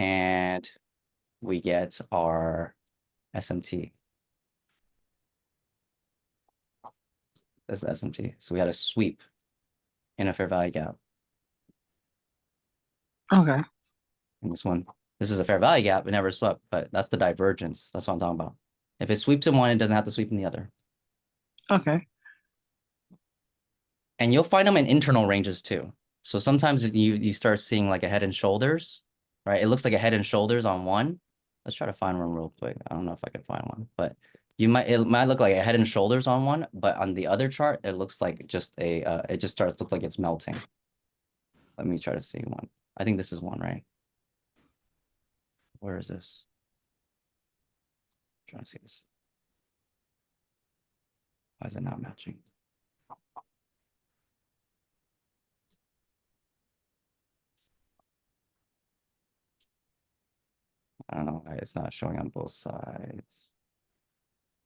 And we get our SMT. That's the SMT. So we had a sweep in a fair value gap. Okay. And this one This is a fair value gap. It never swept, but that's the divergence. That's what I'm talking about. If it sweeps in one, it doesn't have to sweep in the other. Okay. And you'll find them in internal ranges too. So sometimes you start seeing like a head and shoulders, right? It looks like a head and shoulders on one. Let's try to find one real quick. I don't know if I can find one, but it might look like a head and shoulders on one, but on the other chart, it looks like just it just starts to look like it's melting. Let me try to see one. I think this is one, right? Where is this? I'm trying to see this. Why is it not matching? I don't know why it's not showing on both sides.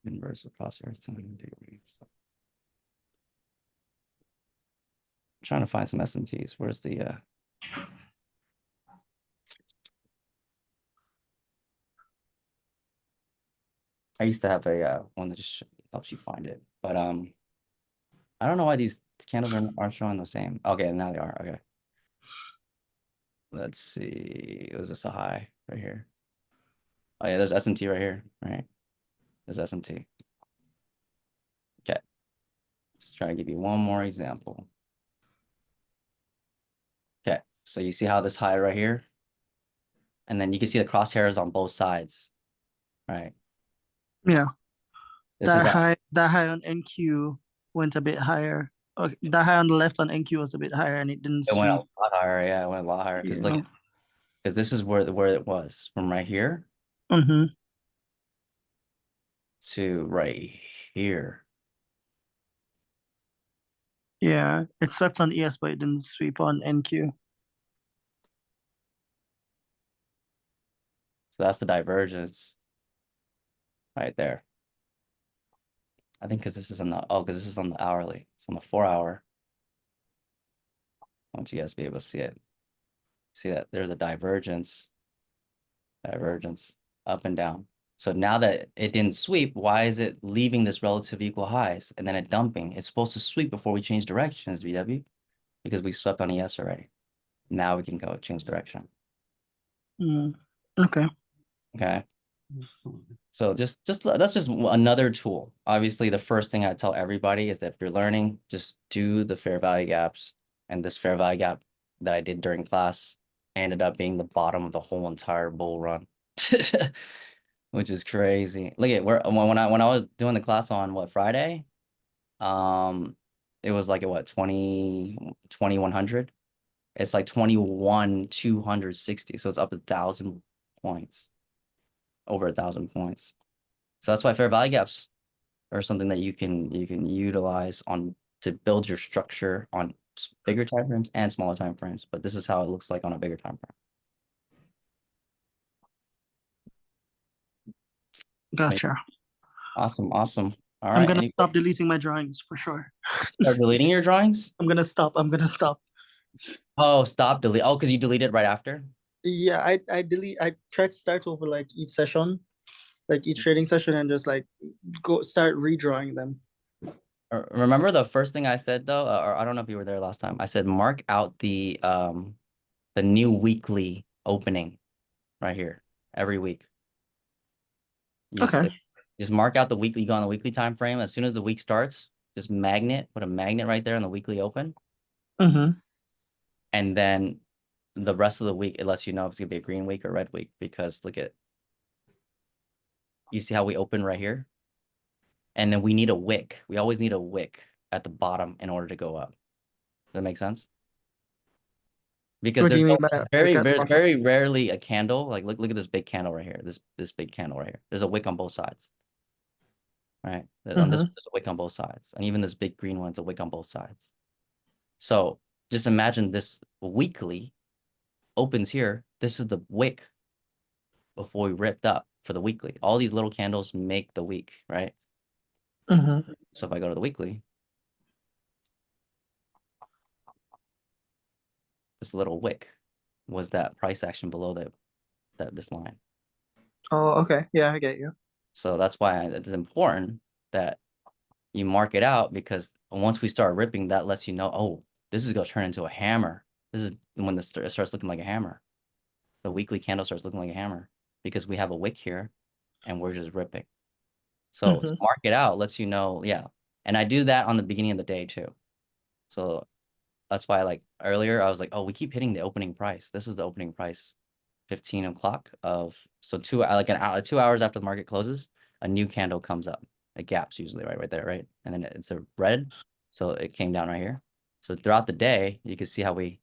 Inverse of crosshairs 10 degrees. Trying to find some S&Ts. Where's the I used to have a one that just helps you find it, but I don't know why these candles aren't showing the same. Okay, now they are. Okay, let's see. Was this a high right here? Oh yeah, there's S&T right here. Right, there's S&T. Okay, let's try to give you one more example. Okay, so you see how this high right here, and then you can see the crosshairs on both sides, right? Yeah. This is That high on NQ went a bit higher. Okay, that high on the left on NQ was a bit higher and it didn't it went a sweep. lot higher. Yeah, it went a lot higher because look, Yeah. because this is where it was from right here Mm-hmm. to right here. Yeah. It swept on ES, but it didn't sweep on NQ. So that's the divergence right there. I think because this is on the because this is on the hourly. It's on the 4-hour. I want you guys to be able to see it. See that there's a divergence up and down. So now that it didn't sweep, why is it leaving this relative equal highs and then it dumping? It's supposed to sweep before we change directions, BW, because we swept on ES already. Now we can go change direction. Okay. Okay. So that's just another tool. Obviously, the first thing I tell everybody is that if you're learning, just do the fair value gaps. And this fair value gap that I did during class ended up being the bottom of the whole entire bull run, which is crazy. Look at where when I was doing the class on what Friday, it was like at what 2100. It's like 21,260. So it's up 1,000 points, over 1,000 points. So that's why fair value gaps are something that you can utilize to build your structure on bigger time frames and smaller time frames. But this is how it looks like on a bigger time frame. Gotcha. Awesome. All I'm right. gonna stop deleting my drawings for sure. Start deleting your drawings? I'm gonna stop. Oh, stop delete. Oh, because you deleted right after? Yeah, I try to start over like each session, like each trading session, and just like go start redrawing them. Remember the first thing I said though, or I don't know if you were there last time. I said mark out the new weekly opening right here every week. Okay. Just mark out the weekly, go on the weekly time frame. As soon as the week starts, just put a magnet right there on the weekly open. Mm-hmm. And then the rest of the week, it lets you know if it's gonna be a green week or red week, because look at, you see how we open right here? And then we need a wick. We always need a wick at the bottom in order to go up. Does that make sense? Because What do there's you mean by very rarely a candle. Like look at this big candle right here. This big candle right here. There's a wick on both sides. Right? On this, there's a wick on both sides. And even this big green one's a wick on both sides. So just imagine this weekly opens here. This is the wick before we ripped up for the weekly. All these little candles make the week, right? Mm-hmm. So if I go to the weekly, this little wick was that price action below this line. Oh, okay. Yeah, I get you. So that's why it's important that you mark it out, because once we start ripping, that lets you know, oh, this is going to turn into a hammer. This is when it starts looking like a hammer. the weekly candle starts looking like a hammer because we have a wick here and we're just ripping. So to mark it out lets you know, yeah. And I do that on the beginning of the day too. So that's why like earlier I was like, oh, we keep hitting the opening price. This is the opening price, 15 o'clock of, so like an hour, 2 hours after the market closes, a new candle comes up. It gaps usually right there, right? And then it's a red. So it came down right here. So throughout the day, you can see how we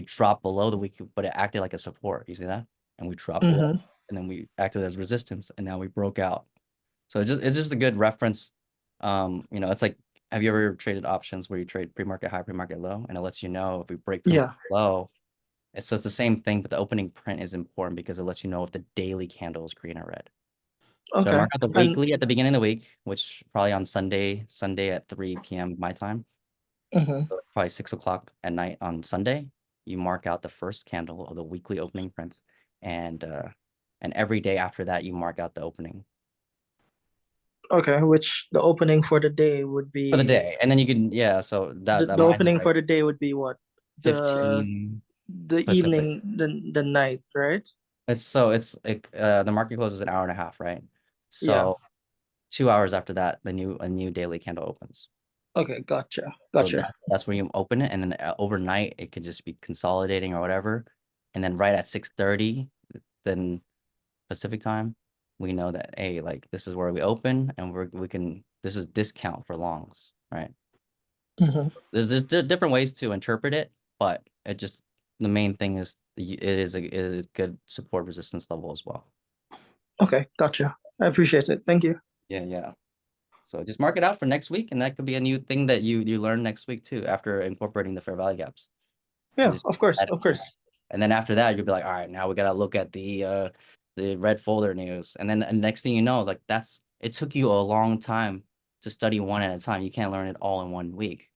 dropped below the week, but it acted like a support. You see that? And we dropped below, and then we acted as resistance, and now we broke out. So it's just a good reference. It's like, have you ever traded options where you trade pre-market high, pre-market low, and it lets you know if we break pre-market low. So it's the same thing, but the opening print is important because it lets you know if the daily candle is green or red. So I Okay. mark out the weekly at the beginning of the week, which probably on Sunday at 3 p.m. my time. So probably 6 o'clock at night on Sunday, you mark out the first candle of the weekly opening prints, and every day after that you mark out the opening Okay, which the opening for the day would for the be day, and then you can, yeah. So that the mine is opening like for the day would be what? The 15 the Pacific. evening, the night, right? It's like the market closes an hour and a half, right? Yeah. So 2 hours after that, a new daily candle opens. Okay, gotcha. So Gotcha. that's where you open it, and then overnight it could just be consolidating or whatever, and then right at 6:30, then Pacific time, we know that, hey, like this is where we open, and this is discount for longs, right? There's different ways to interpret it, but the main thing is it is a good support resistance level as well. Okay, gotcha. I appreciate it. Thank you. Yeah. So just mark it out for next week, and that could be a new thing that you learn next week too, after incorporating the fair value gaps. You Yeah, just of course, add it of to it. course. And then after that, you'll be like, all right, now we gotta look at the red folder news. And then the next thing you know, like it took you a long time to study one at a time. You can't learn it all in 1 week.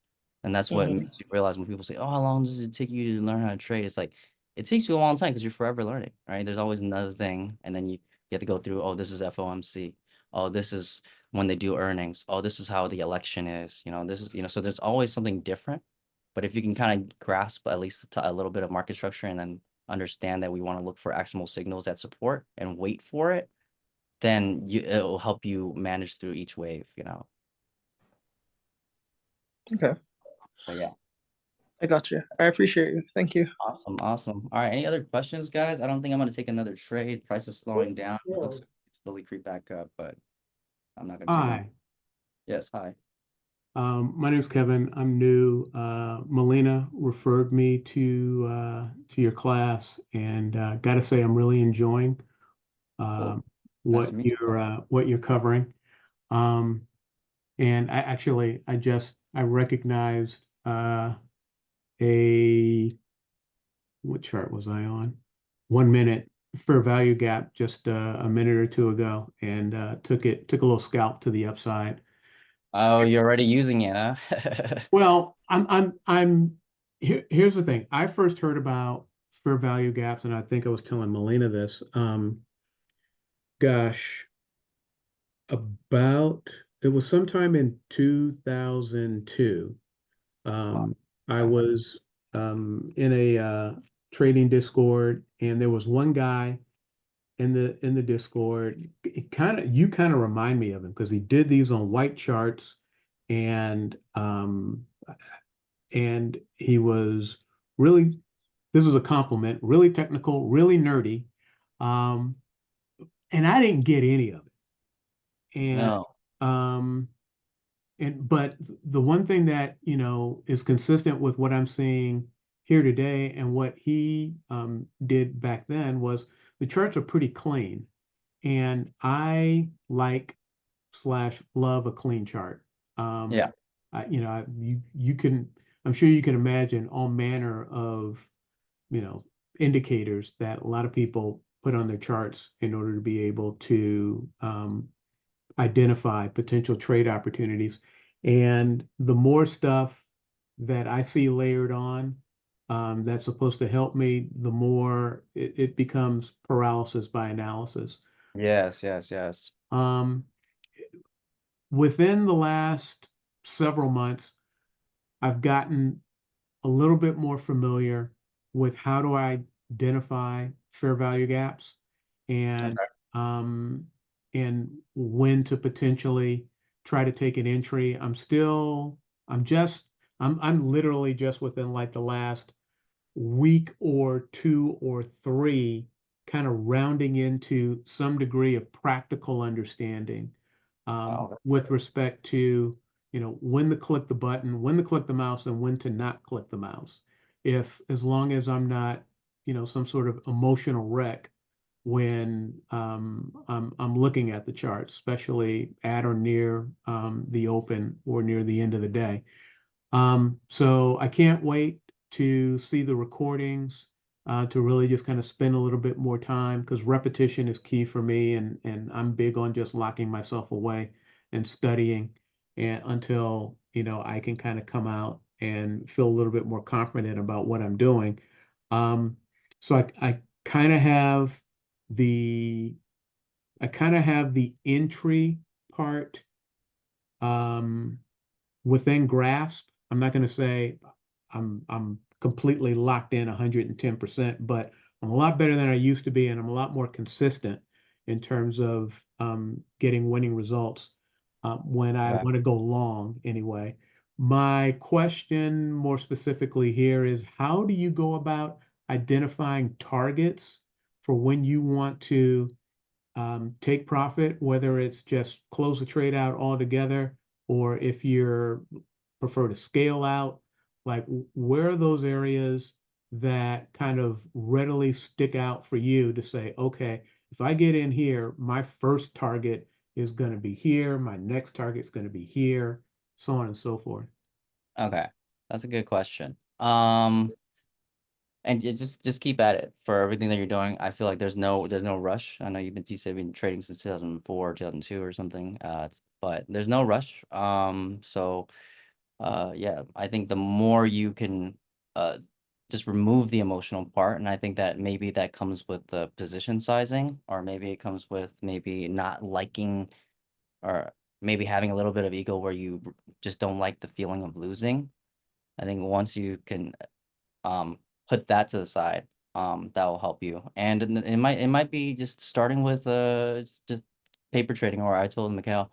And that's what makes you realize when people say, oh, how long does it take you to learn how to trade? It's like it takes you a long time because you're forever learning, right? There's always another thing. And then you have to go through, oh, this is FOMC. Oh, this is when they do earnings. Oh, this is how the election is. This is, so there's always something different. But if you can kind of grasp at least a little bit of market structure, and then understand that we want to look for actionable signals that support and wait for it, then it will help you manage through each wave. Okay, But yeah, I got you. I appreciate you. Thank you. awesome. All right, any other questions, guys? I don't think I'm going to take another trade. Price is slowing down. It looks like it's slowly creep back up, but I'm not going to take Hi, it. Yes, hi. my name's Kevin. I'm new. Melina referred me to your class, and gotta say I'm really enjoying Cool. Nice to meet you. what you're covering. Um, and I recognized a what chart was I on? 1 minute fair value gap just a minute or two ago, and took a little scalp to the upside. Oh, you're already using it, huh? Well, here's the thing. I first heard about fair value gaps, and I think I was telling Melina this. Gosh, about it was sometime in 2002. Wow. I Okay. was in a trading Discord, and there was one guy in the Discord. You kind of remind me of him because he did these on white charts, and he was really, this was a compliment, really technical, really nerdy. Um, and I didn't get any of it. No. Um, but the one thing that, is consistent with what I'm seeing here today and what he did back then was the charts are pretty clean. And I like slash love a clean chart. Yeah. You can, I'm sure you can imagine all manner of, indicators that a lot of people put on their charts in order to be able to identify potential trade opportunities. And the more stuff that I see layered on, that's supposed to help me, the more it becomes paralysis by analysis. Yes. Um, Within the last several months, I've gotten a little bit more familiar with how do I identify fair value gaps and Okay. um and when to potentially try to take an entry. I'm literally just within like the last week or two or three kind of rounding into some degree of practical understanding Oh, that's with good. respect to, when to click the button, when to click the mouse, and when to not click the mouse. If, as long as I'm not, some sort of emotional wreck when I'm looking at the charts, especially at or near the open or near the end of the day. So I can't wait to see the recordings, to really just kind of spend a little bit more time because repetition is key for me, and I'm big on just locking myself away and studying and until I can kind of come out and feel a little bit more confident about what I'm doing. Um, so I kind of have the I kind of have the entry part. Um, within grasp. I'm not going to say I'm completely locked in 110%, but I'm a lot better than I used to be, and I'm a lot more consistent in terms of getting winning results when I Okay. want to go long anyway. My question more specifically here is how do you go about identifying targets for when you want to take profit, whether it's just close the trade out altogether, or if you're prefer to scale out, like where are those areas that kind of readily stick out for you to say, okay, if I get in here, my first target is going to be here, my next target is going to be here, so on and so forth. Okay. That's a good question. And you just keep at it for everything that you're doing. I feel like there's no rush. I know you said you've been trading since 2004, 2002 or something. But there's no rush. Yeah, I think the more you can uh just remove the emotional part, and I think that maybe that comes with the position sizing, or maybe it comes with maybe not liking, or maybe having a little bit of ego where you just don't like the feeling of losing. I think once you can um put that to the side, that will help you. And it might be just starting with just paper trading, or I told Mikhail,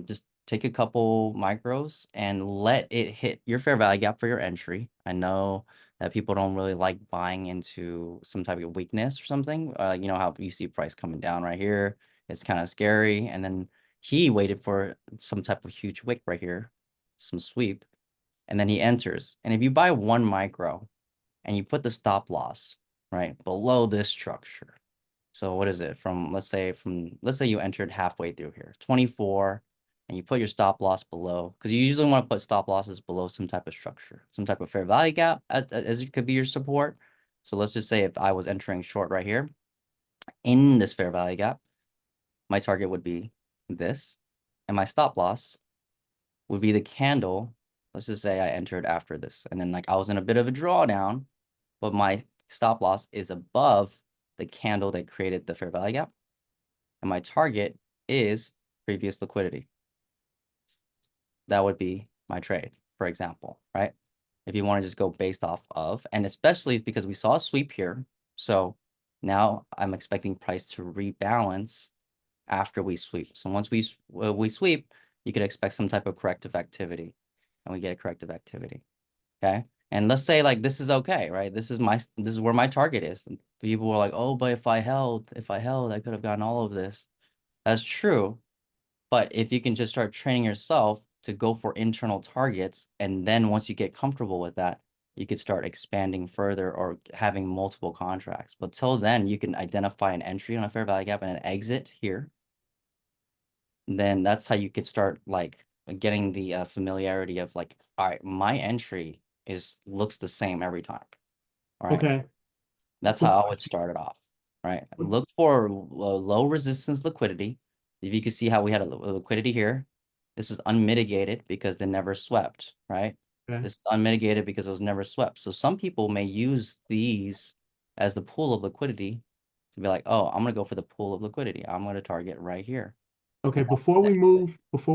just take a couple micros and let it hit your fair value gap for your entry. I know that people don't really like buying into some type of weakness or something. You know how you see price coming down right here, it's kind of scary. And then he waited for some type of huge wick right here, some sweep, and then he enters. And if you buy one micro and you put the stop loss right below this structure, so what is it from, let's say you entered halfway through here, 24, and you put your stop loss below, because you usually want to put stop losses below some type of structure, some type of fair value gap, as it could be your support. So let's just say if I was entering short right here in this fair value gap, my target would be this, and my stop loss would be the candle. Let's just say I entered after this, and then like I was in a bit of a drawdown, but my stop loss is above the candle that created the fair value gap, and my target is previous liquidity. That would be my trade, for example, right? If you want to just go based off of, and especially because we saw a sweep here, so now I'm expecting price to rebalance after we sweep. So once we sweep, you could expect some type of corrective activity, and we get a corrective activity. Okay. And let's say like this is okay, right? This is where my target is. And people were like, oh, but if I held, I could have gotten all of this. That's true. But if you can just start training yourself to go for internal targets, and then once you get comfortable with that, you could start expanding further or having multiple contracts. But till then, you can identify an entry on a fair value gap and an exit here. Then that's how you could start like getting the familiarity of like, all right, my entry looks the same every time. All right. Okay. That's So, how I would start it off. Right. Look for low resistance liquidity. If you can see how we had a liquidity here, this is unmitigated because they never swept, right? okay. This is unmitigated because it was never swept. So some people may use these as the pool of liquidity to be like, oh, I'm gonna go for the pool of liquidity. I'm gonna target right here. Okay, And before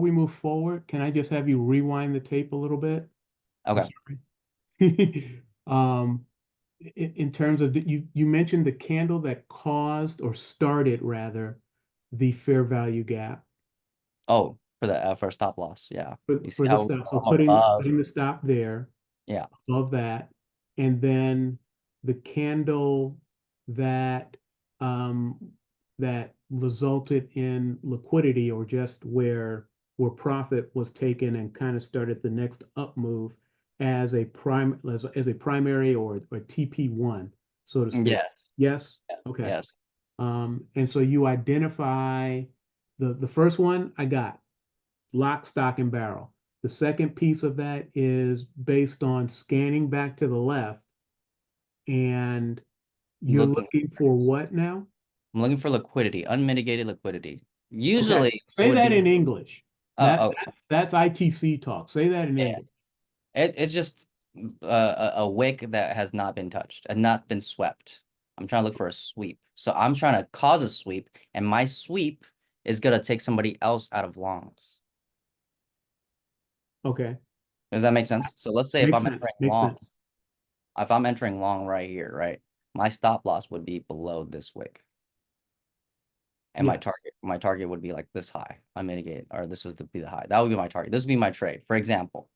we move forward, can I just have you rewind the tape a little bit? I'm okay. sorry. Um, in terms of you mentioned the candle that caused or started rather the fair value gap Oh, for the for stop loss. Yeah. You see for the how stop. So I'm above. putting the stop there Yeah. of that, and then the candle that um that resulted in liquidity or just where profit was taken and kind of started the next up move as a primary or TP1, so to speak. Yes. Yes? Yeah. Okay. Yes. And so you identify the first one I got, lock, stock, and barrel. The second piece of that is based on scanning back to the left, and you're Looking looking for what now? I'm looking for liquidity, unmitigated liquidity. Okay, Usually it say would that be in English. oh, That's ITC talk. Say that in yeah. English. It's just a wick that has not been touched and not been swept. I'm trying to look for a sweep. So I'm trying to cause a sweep, and my sweep is gonna take somebody else out of longs. Okay, Does that make sense? So let's say if makes I'm sense. entering Makes long, sense. if I'm entering long right here, right? My stop loss would be below this wick. And Yeah. my target would be like this high, unmitigated, or this was be the high. That would be my target. This would be my trade, for example.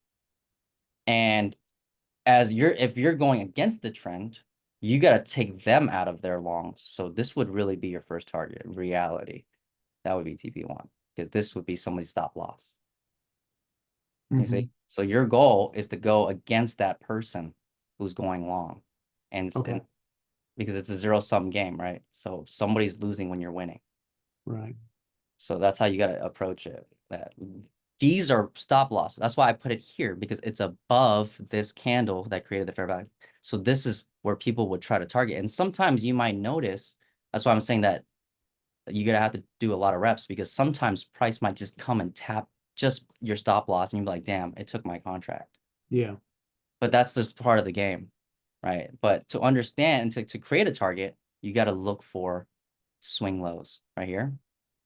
And if you're going against the trend, you got to take them out of their longs. So this would really be your first target in reality. That would be TP1 because this would be somebody's stop loss. You see? Mhm. So your goal is to go against that person who's going long. Okay. And because it's a zero-sum game, right? So somebody's losing when you're winning. Right. So that's how you got to approach it. That these are stop loss. That's why I put it here because it's above this candle that created the fair value. So this is where people would try to target. And sometimes you might notice, that's why I'm saying that you're gonna have to do a lot of reps because sometimes price might just come and tap just your stop loss and you're like, damn, it took my contract. Yeah. But that's just part of the game, right? But to understand, to create a target, you got to look for swing lows right here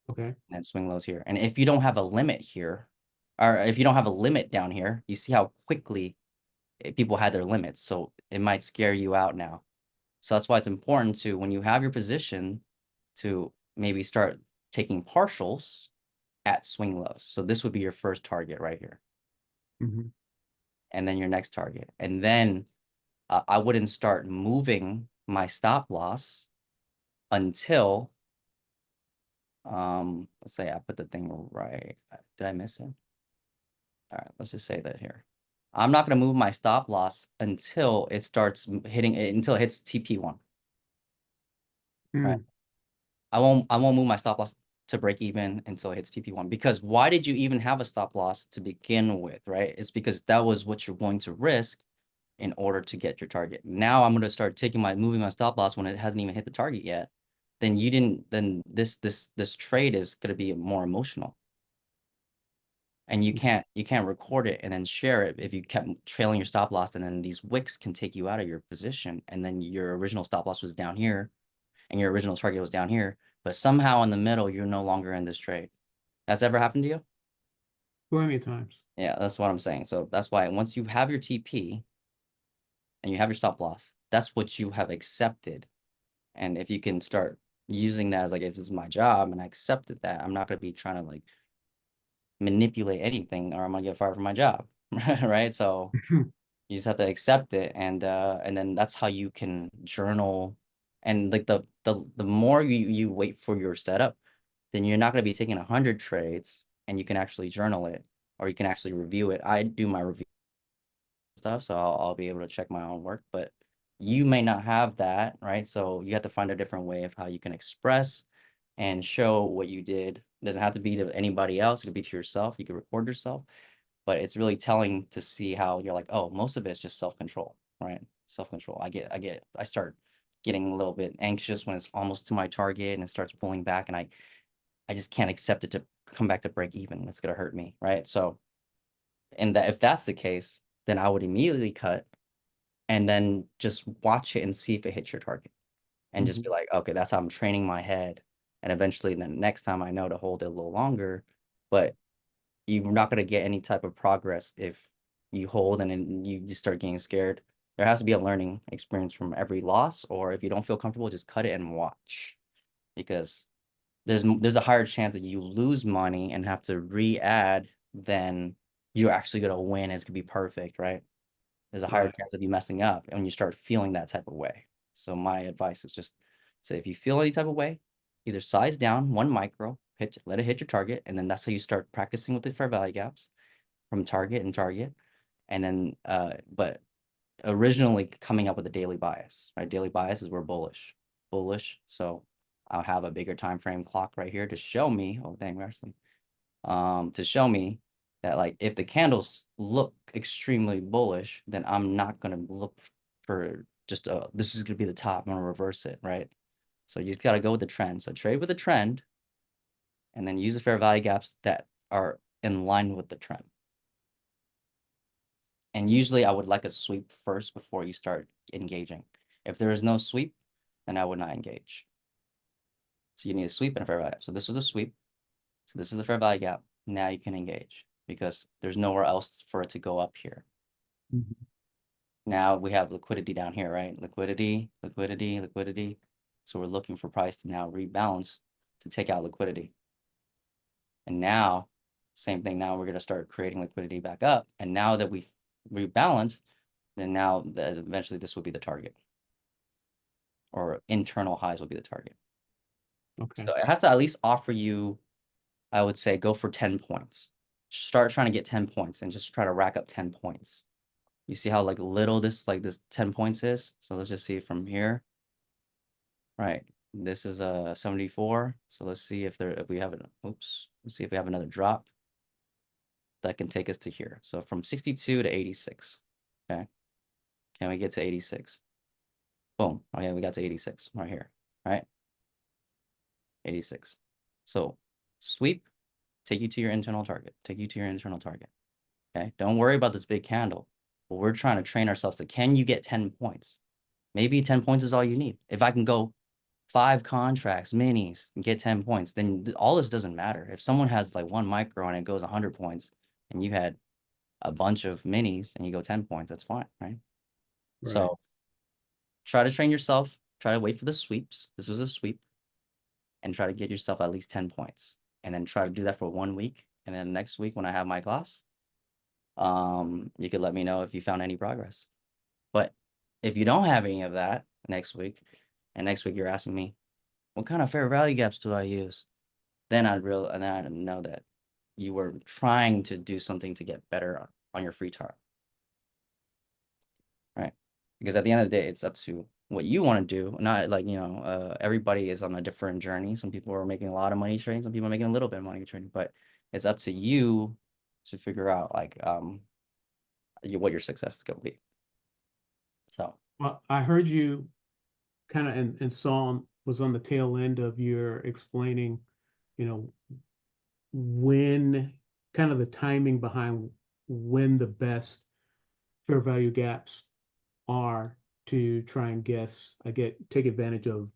Okay. and swing lows here. And if you don't have a limit here, or if you don't have a limit down here, you see how quickly people had their limits. So it might scare you out now. So that's why it's important to, when you have your position, to maybe start taking partials at swing lows. So this would be your first target right here. Mhm. And then your next target. And then I wouldn't start moving my stop loss until, let's say I put the thing right. Did I miss it? All right, let's just say that here. I'm not going to move my stop loss until it starts hitting it, until it hits TP1, right? Mm. I won't move my stop loss to break even until it hits TP1 because why did you even have a stop loss to begin with, right? It's because that was what you're going to risk in order to get your target. Now I'm going to start moving my stop loss when it hasn't even hit the target yet. Then this trade is going to be more emotional. And you can't record it and then share it if you kept trailing your stop loss, and then these wicks can take you out of your position, and then your original stop loss was down here and your original target was down here, but somehow in the middle you're no longer in this trade. That's ever happened to you? Plenty of times. Yeah, that's what I'm saying. So that's why once you have your TP and you have your stop loss, that's what you have accepted. And if you can start using that as like, if this is my job and I accepted that, I'm not going to be trying to like manipulate anything or I'm going to get fired from my job. Right. So you just have to accept it. And then that's how you can journal. And like the more you wait for your setup, then you're not going to be taking 100 trades and you can actually journal it or you can actually review it. I do my review stuff, so I'll be able to check my own work, but you may not have that, right? So you have to find a different way of how you can express and show what you did. It doesn't have to be to anybody else. It could be to yourself. You can record yourself, but it's really telling to see how you're like, oh, most of it is just self-control, right? Self-control. I start getting a little bit anxious when it's almost to my target and it starts pulling back and I just can't accept it to come back to break even. It's gonna hurt me, right? So, and that if that's the case, then I would immediately cut and then just watch it and see if it hits your target and just be Mhm. like, okay, that's how I'm training my head. And eventually, then next time I know to hold it a little longer, but you're not going to get any type of progress if you hold and then you just start getting scared. There has to be a learning experience from every loss, or if you don't feel comfortable, just cut it and watch, because there's a higher chance that you lose money and have to re-add than you're actually gonna win. It's gonna be perfect, right? There's a higher Right. chance of you messing up and when you start feeling that type of way. So my advice is just say if you feel any type of way, either size down 1 micro, let it hit your target, and then that's how you start practicing with the fair value gaps from target and target. And then but originally coming up with a daily bias, right? Daily bias is we're bullish. Bullish. So I'll have a bigger time frame clock right here to show me, oh dang, we're actually to show me that like if the candles look extremely bullish, then I'm not gonna look for just this is gonna be the top. I'm gonna reverse it, right? So you just gotta go with the trend. So trade with the trend, and then use the fair value gaps that are in line with the trend. And usually I would like a sweep first before you start engaging. If there is no sweep, then I would not engage. So you need a sweep and a fair value gap. So this was a sweep. So this is the fair value gap. Now you can engage because there's nowhere else for it to go up here. Mhm. Now we have liquidity down here, right? Liquidity, liquidity, liquidity. So we're looking for price to now rebalance to take out liquidity. And now, same thing, now we're going to start creating liquidity back up. And now that we've rebalanced, then now eventually this will be the target. Or internal highs will be the target. Okay. So it has to at least offer you, I would say, go for 10 points. Start trying to get 10 points and just try to rack up 10 points. You see how like little this 10 points is? So let's just see from here. Right. This is a 74. So let's see if we have an oops. Let's see if we have another drop that can take us to here. So from 62 to 86. Okay. Can we get to 86? Boom. Okay, we got to 86 right here. Right. 86. So sweep, take you to your internal target. Take you to your internal target. Okay. Don't worry about this big candle. But we're trying to train ourselves to can you get 10 points? Maybe 10 points is all you need. If I can go 5 contracts, minis, and get 10 points, then all this doesn't matter. If someone has like 1 micro and it goes 100 points, and you had a bunch of minis and you go 10 points, that's fine, right? Right. So try to train yourself. Try to wait for the sweeps. This was a sweep. And try to get yourself at least 10 points. And then try to do that for 1 week. And then next week when I have my class, you could let me know if you found any progress. But if you don't have any of that next week, and next week you're asking me, what kind of fair value gaps do I use? Then I'd know that you were trying to do something to get better on your free time. Right? Because at the end of the day, it's up to what you want to do. Not like, everybody is on a different journey. Some people are making a lot of money trading, some people are making a little bit of money trading, but it's up to you to figure out like what your success is going to be. So Well, I heard you kind of and saw was on the tail end of your explaining, you know, when kind of the timing behind when the best fair value gaps are to try and take advantage of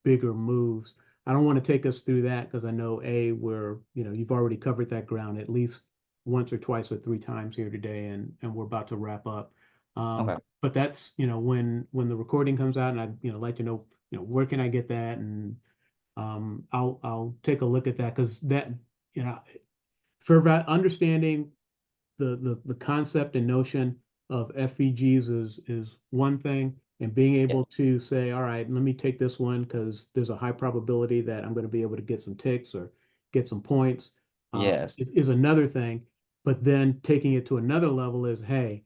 bigger moves. I don't want to take us through that because I know you've already covered that ground at least once or twice or 3 times here today, and we're about to wrap up. okay. But that's when the recording comes out, and I'd like to know where can I get that, and I'll take a look at that because that you know for understanding the concept and notion of FVGs is one thing, and being Yeah. able to say, all right, let me take this one because there's a high probability that I'm going to be able to get some ticks or get some points, Yes. is another thing. But then taking it to another level is, hey,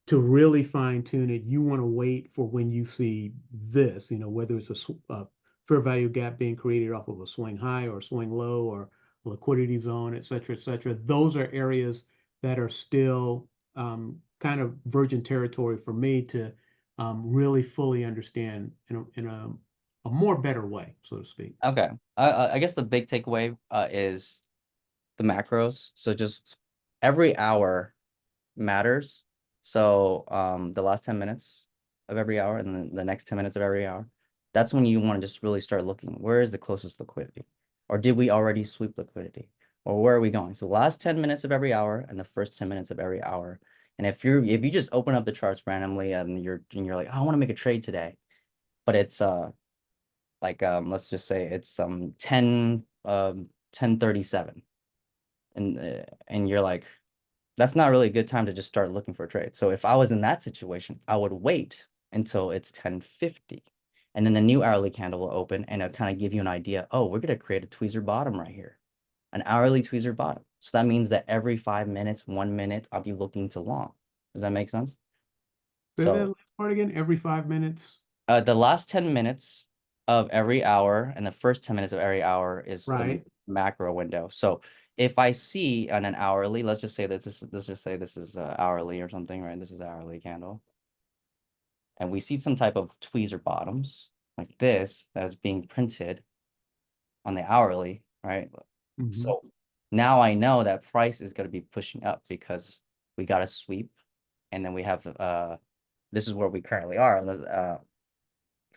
to really fine tune it, you want to wait for when you see this, whether it's a fair value gap being created off of a swing high or swing low or liquidity zone, et cetera, et cetera. Those are areas that are still kind of virgin territory for me to really fully understand in a more better way, so to speak. Okay. I guess the big takeaway is the macros. So just every hour matters. So the last 10 minutes of every hour and then the next 10 minutes of every hour, that's when you want to just really start looking. Where is the closest liquidity? Or did we already sweep liquidity? Or where are we going? So the last 10 minutes of every hour and the first 10 minutes of every hour And if you just open up the charts randomly and you're like, oh, I want to make a trade today, but it's like let's just say it's 10:37, and you're like, that's not really a good time to just start looking for a trade. So if I was in that situation, I would wait until it's 10:50, and then the new hourly candle will open and it'll kind of give you an idea. Oh, we're gonna create a tweezer bottom right here, an hourly tweezer bottom. So that means that every 5 minutes, 1 minute, I'll be looking to long. Does that make sense? Say that So last part again, every 5 minutes. the last 10 minutes of every hour and the first 10 minutes of every hour is the Right. macro window. So if I see on an hourly, let's just say that let's just say this is hourly or something, right? This is hourly candle. And we see some type of tweezer bottoms like this that is being printed on the hourly, right? Mhm. So now I know that price is going to be pushing up because we got a sweep, and then we have this is where we currently are.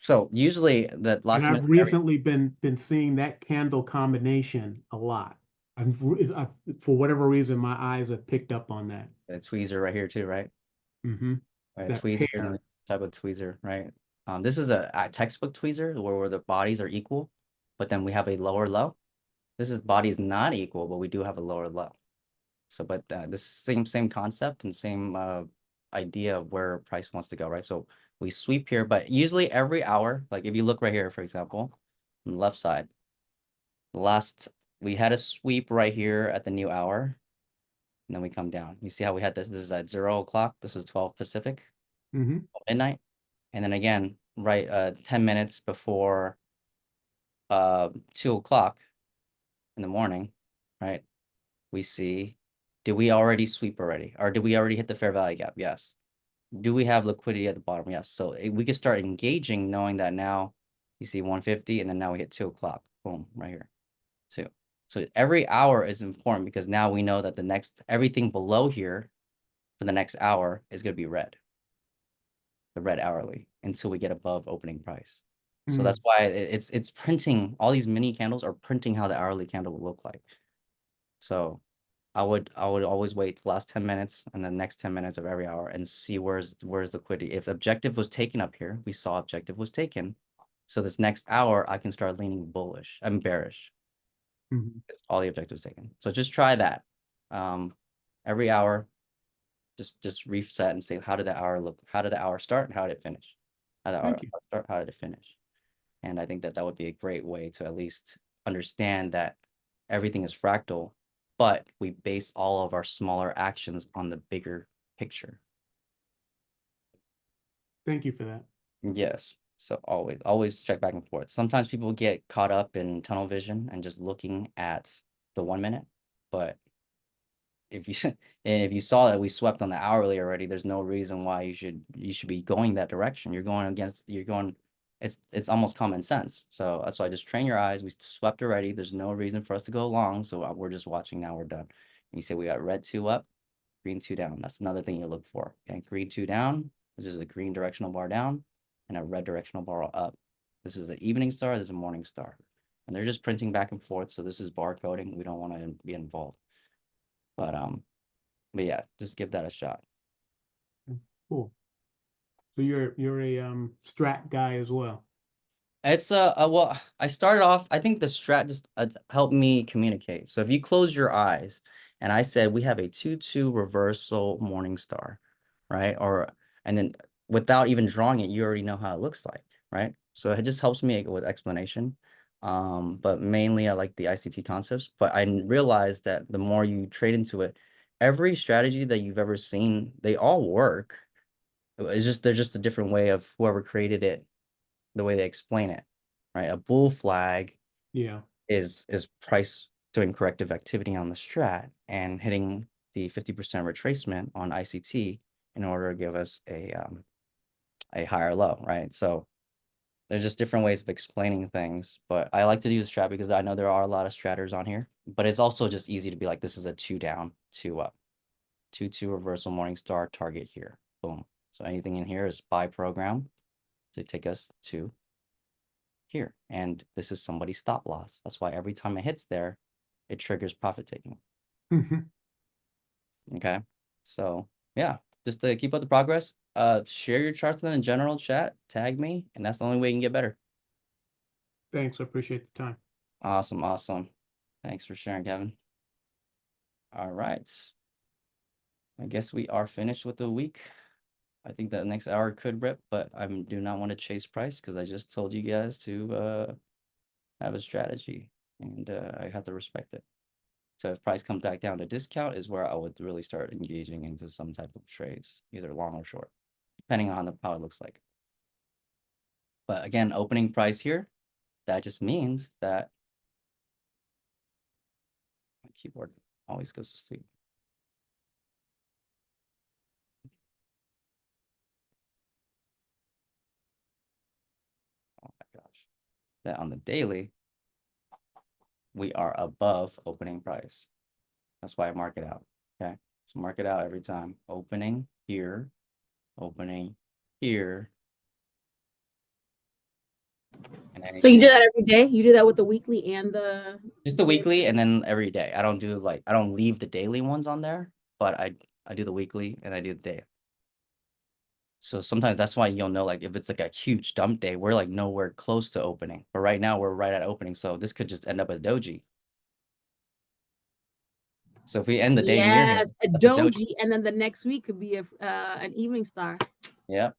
So usually the last And time I've recently been seeing that candle combination a lot. For whatever reason, my eyes have picked up on that. the tweezer right here too, right? Mm-hmm. Right, That tweezer and pair. this type of tweezer, right? This is a textbook tweezer where the bodies are equal, but then we have a lower low. This is body is not equal, but we do have a lower low. So, but this same concept and same idea of where price wants to go, right? So we sweep here, but usually every hour, like if you look right here, for example, on the left side, we had a sweep right here at the new hour, and then we come down. You see how we had this? This is at 0 o'clock. This is 12 Pacific, Mm-hmm. midnight, and then again, right, 10 minutes before 2 o'clock in the morning, right? We see, did we already sweep already? Or did we already hit the fair value gap? Yes. Do we have liquidity at the bottom? Yes. So we can start engaging knowing that now you see 150 and then now we hit 2 o'clock. Boom, right here. So every hour is important because now we know that everything below here for the next hour is going to be red, the red hourly, until we get above opening price. So that's why it's printing, all these mini candles are printing how the hourly candle will look like. So I would always wait the last 10 minutes and the next 10 minutes of every hour and see where's liquidity. If objective was taken up here, we saw objective was taken. So this next hour, I can start leaning bullish. I'm bearish. Mm-hmm. All the objectives taken. So just try that. Every hour, just reset and say, how did the hour look? How did the hour start and how did it finish? How did the hour Thank you. start? How did it finish? And I think that would be a great way to at least understand that everything is fractal, but we base all of our smaller actions on the bigger picture. Thank you for that. Yes. So always check back and forth. Sometimes people get caught up in tunnel vision and just looking at the 1 minute, but if you saw that we swept on the hourly already, there's no reason why you should be going that direction. It's almost common sense. So that's why just train your eyes. We swept already. There's no reason for us to go long. So we're just watching now. We're done. And you say we got red 2 up, green 2 down. That's another thing you look for. Okay, green 2 down, which is a green directional bar down, and a red directional bar up. This is the evening star. This is a morning star, and they're just printing back and forth. So this is bar coding. We don't want to be involved. But yeah, just give that a shot. Cool. So you're a strat guy as well. It's well, I started off, I think the strat just helped me communicate. So if you close your eyes and I said we have a 2-2 reversal morning star, right? And then without even drawing it, you already know how it looks like, right? So it just helps me with explanation. But mainly I like the ICT concepts, but I realized that the more you trade into it, every strategy that you've ever seen, they all work. They're just a different way of whoever created it, the way they explain it, right? A bull flag Yeah. is price doing corrective activity on the strat and hitting the 50% retracement on ICT in order to give us a higher low, right? So there's just different ways of explaining things, but I like to do the strat because I know there are a lot of stratters on here, but it's also just easy to be like, this is a 2 down, 2 up, 2-2 reversal morning star target here, boom. So anything in here is by program to take us to here. And this is somebody's stop loss. That's why every time it hits there, it triggers profit taking. Mm-hmm. Okay. So yeah, just to keep up the progress, share your charts in the general chat, tag me, and that's the only way you can get better. Thanks. I appreciate the time. Awesome, awesome. Thanks for sharing, Kevin. All right. I guess we are finished with the week. I think that next hour could rip, but I do not want to chase price because I just told you guys to have a strategy, and I have to respect it. So if price comes back down to discount is where I would really start engaging into some type of trades, either long or short, depending on how it looks like. But again, opening price here, that just means that my keyboard always goes to sleep. Oh my gosh. That on the daily, we are above opening price. That's why I mark it out. Okay. So mark it out every time. Opening here, opening here. And So you do that every day? You do that with the weekly and the just the weekly, and then every day. I don't do I don't leave the daily ones on there, but I do the weekly and I do the day. So sometimes that's why you'll know, like, if it's like a huge dump day, we're like nowhere close to opening. But right now we're right at opening. So this could just end up a doji. So if we end the day near here, yes, a that's a doji. doji, and then the next week could be an evening star. Yeah.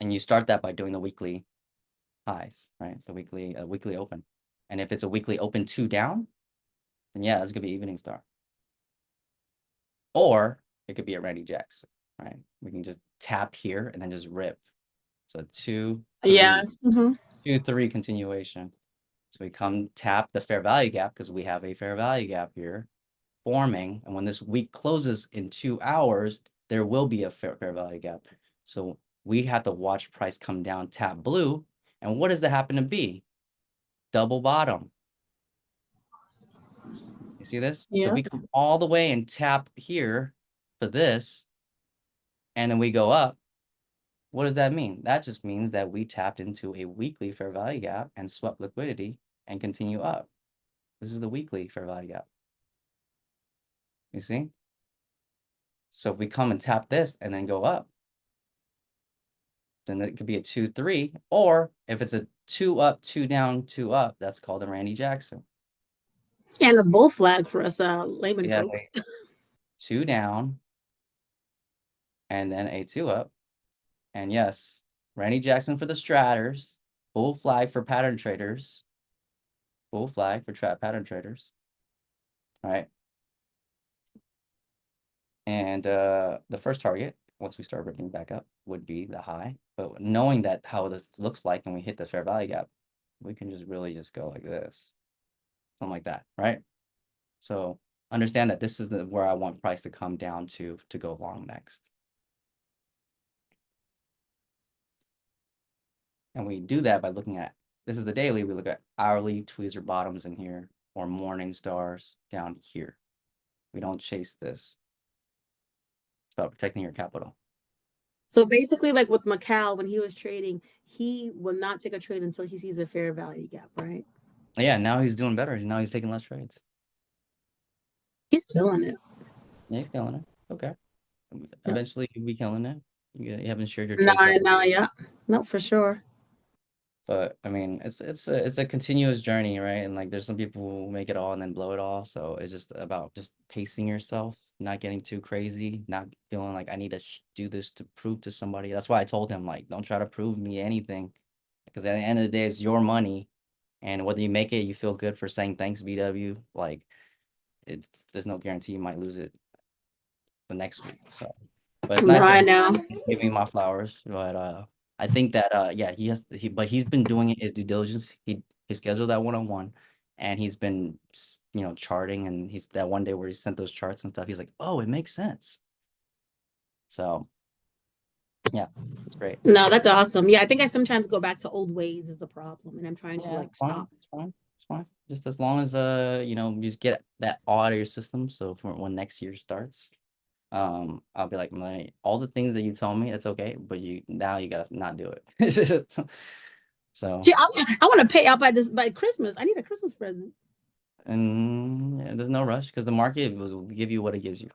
And you start that by doing the weekly highs, right? The weekly open. And if it's a weekly open 2 down, then yeah, that's gonna be evening star. Or it could be a Randy Jackson, right? We can just tap here and then just rip. So 2, 3, Yeah. 2, 3 continuation. So we come tap the fair value gap because we have a fair value gap here forming. And when this week closes in 2 hours, there will be a fair value gap. So we have to watch price come down, tap blue. And what does that happen to be? Double bottom. You see this? Yeah. So we come all the way and tap here for this, and then we go up. What does that mean? That just means that we tapped into a weekly fair value gap and swept liquidity and continue up. This is the weekly fair value gap. You see? So if we come and tap this and then go up, then it could be a 2, 3, or if it's a 2 up, 2 down, 2 up, that's called a Randy Jackson. And the bull flag for us layman Yeah, folks. 2 down, and then a 2 up. And yes, Randy Jackson for the straters, bull flag for pattern traders, bull flag for pattern traders. All right. And the first target, once we start ripping back up, would be the high. But knowing that how this looks like and we hit the fair value gap, we can just really just go like this, something like that, right? So understand that this is where I want price to come down to go long next. And we do that by looking at, this is the daily, we look at hourly tweezer bottoms in here or morning stars down here. We don't chase this. It's about protecting your capital. So basically, like with Macau, when he was trading, he will not take a trade until he sees a fair value gap, right? Yeah, now he's doing better. Now he's taking less trades. He's killing it. Yeah, he's killing it. Okay. Eventually you'll be killing it. You haven't shared your No, trades yet. yeah. No, for sure. But I mean, it's a continuous journey, right? And like there's some people who make it all and then blow it all. So it's just about just pacing yourself, not getting too crazy, not feeling like I need to do this to prove to somebody. That's why I told him, like, don't try to prove me anything, because at the end of the day, it's your money, and whether you make it, you feel good for saying thanks, BW. Like, there's no guarantee you might lose it the next week. So, but it's nice Right to now. give me my flowers. But I think that yeah, but he's been doing it his due diligence. He scheduled that one-on-one, and he's been charting, and he's that one day where he sent those charts and stuff. He's like, oh, it makes sense. So yeah, it's great. No, that's awesome. Yeah, I think I sometimes go back to old ways is the problem, and I'm trying to like stop. It's fine. It's fine. Just as long as you just get that out of your system. So for when next year starts, I'll be like, all the things that you told me, it's okay, but now you gotta not do it. So Gee, I want to pay out by Christmas. I need a Christmas present. and yeah, there's no rush because the market will give you what it gives you.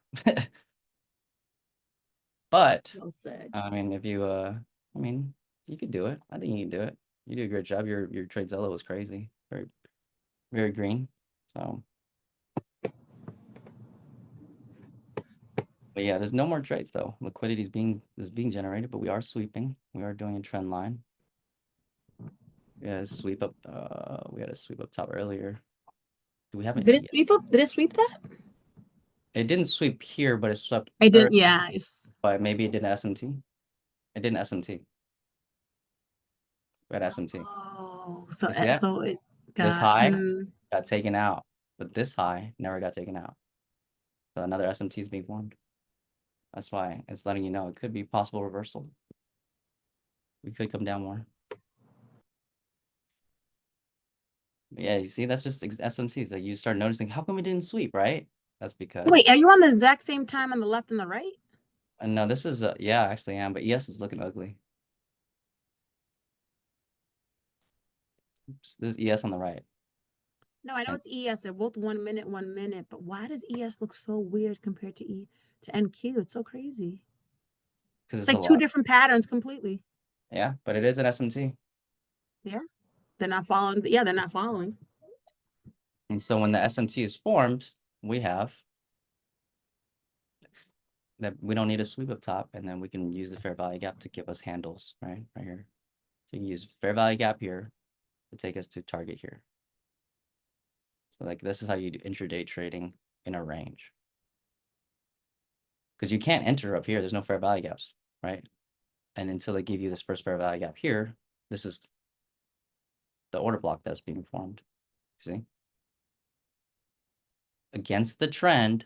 But Well said. I mean, if you I mean, you could do it. I think you can do it. You do a great job. Your trade Zella was crazy. Very, very green. So, but yeah, there's no more trades though. Liquidity is being generated, but we are sweeping. We are doing a trend line. Yeah, sweep up. We had a sweep up top earlier. Do we have it? Did it sweep up? Did it sweep that? It didn't sweep here, but it swept. I did. Yeah. It's But maybe it did an SMT. It did an SMT. We had SMT. oh, so You see that? so it This got high got taken out, but this high never got taken out. So another SMT is being formed. That's why it's letting you know it could be possible reversal. We could come down more. But yeah, you see, that's just SMTs. Like you start noticing, how come we didn't sweep, right? That's because. Wait, are you on the exact same time on the left and the right? No, this is yeah, I actually am, but ES is looking ugly. Oops, this is ES on the right. No, I know it's ES. They're both 1 minute, but why does ES look so weird compared to NQ? It's so crazy. Because It's it's like a two lot. different patterns completely. Yeah, but it is an SMT. Yeah. They're not following. Yeah, they're not following. And so when the SMT is formed, we have that we don't need a sweep up top, and then we can use the fair value gap to give us handles, right? Right here. So you use fair value gap here to take us to target here. So like this is how you do intraday trading in a range. Because you can't enter up here, there's no fair value gaps, right? And until they give you this first fair value gap here, this is the order block that's being formed. See? Against the trend,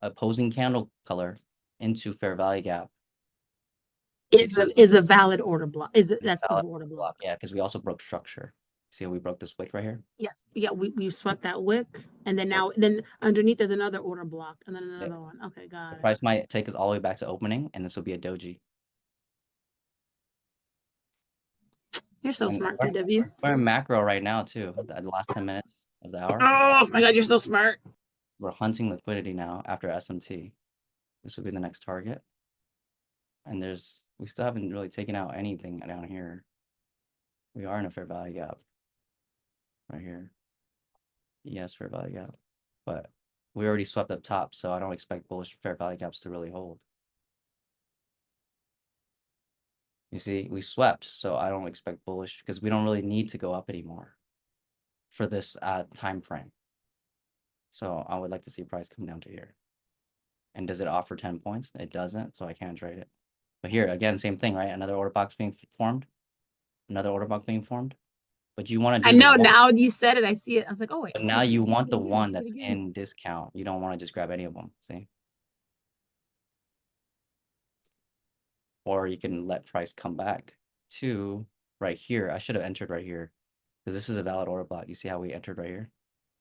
opposing candle color into fair value gap. Is a valid order block. That's the order block. Yeah, because we also broke structure. See how we broke this wick right here? Yes. Yeah, we swept that wick, and then then underneath there's another order block, and then another one. Okay, got The it. price might take us all the way back to opening, and this will be a doji. You're so And smart, we're, PW. we're in macro right now too. The last 10 minutes of the hour. Oh my God, you're so smart. We're hunting liquidity now after SMT. This would be the next target. And we still haven't really taken out anything down here. We are in a fair value gap right here. Yes, fair value gap. But we already swept up top, so I don't expect bullish fair value gaps to really hold. You see, we swept, so I don't expect bullish because we don't really need to go up anymore for this time frame. So I would like to see price come down to here. And does it offer 10 points? It doesn't, so I can't trade it. But here, again, same thing, right? Another order box being formed. Another order box being formed. But you want to I do know now you said it. I see it. I was like, oh wait. But now you want the one that's in discount. You don't want to just grab any of them, see? Or you can let price come back to right here. I should have entered right here because this is a valid order block. You see how we entered right here?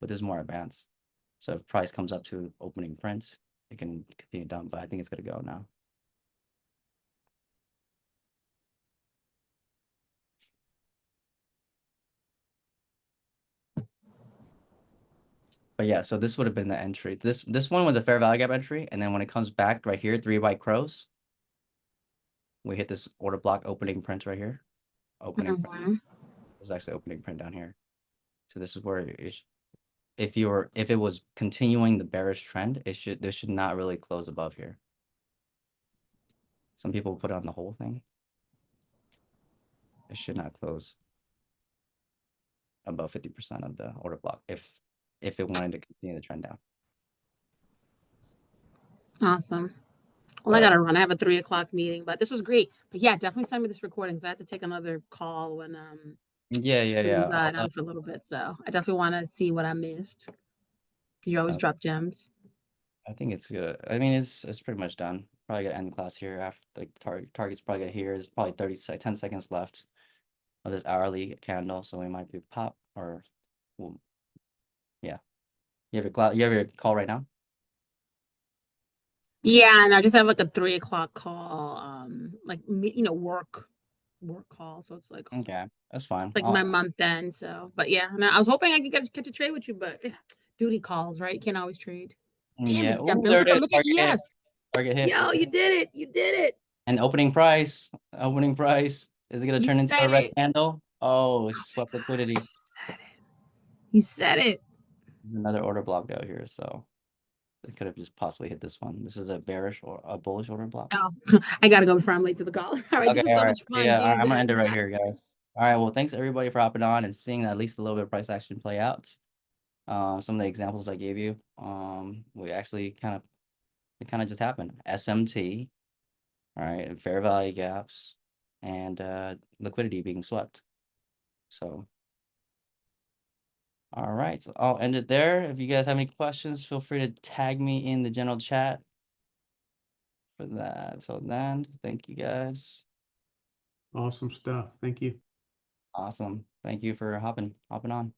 But this is more advanced. So if price comes up to opening print, it can continue down, but I think it's going to go now. But yeah, so this would have been the entry. This one was a fair value gap entry, and then when it comes back right here, 3 white crows, we hit this order block opening print right here. Opening print. There's actually opening print down here. So this is where if it was continuing the bearish trend, this should not really close above here. Some people put it on the whole thing. It should not close above 50% of the order block if it wanted to continue the trend down. Awesome. Well, I gotta run. I have a 3 o'clock meeting, but this was great. But yeah, definitely send me this recording because I had to take another call when Yeah. you got on for a little bit. So I definitely want to see what I missed. You always drop gems. I think it's good. I mean, it's pretty much done. Probably gonna end class here after like target's probably gonna here. There's probably 10 seconds left of this hourly candle, so we might be pop or well, yeah. You have your call right now? Yeah, and I just have like a 3 o'clock call, like work call. So it's like Okay, that's fine. it's like my month end. So, but yeah, and I was hoping I could get to trade with you, but duty calls, right? Can't always trade. Damn, Yeah. it's Ooh, jumping. there Look it is. at ES. Target hit. Yo, you did it. You did it. And opening price. Opening price. Is it gonna You turn into a said red it. candle? Oh, it's Oh my swept gosh, liquidity. you said it. You said it. There's another order block out here, so it could have just possibly hit this one. This is a bearish or a bullish order block. Oh, I gotta go before I'm late to the call. All right, this Okay, was all so right. much fun. Yeah, all right, I'm gonna Jesus. end it right here, guys. All right, well, thanks everybody for hopping on and seeing at least a little bit of price action play out. Some of the examples I gave you, we actually it kind of just happened. SMT, all right, and fair value gaps, and liquidity being swept. So, all right, so I'll end it there. If you guys have any questions, feel free to tag me in the general chat for that. So then, thank you guys. Awesome stuff. Thank you. Awesome. Thank you for hopping on.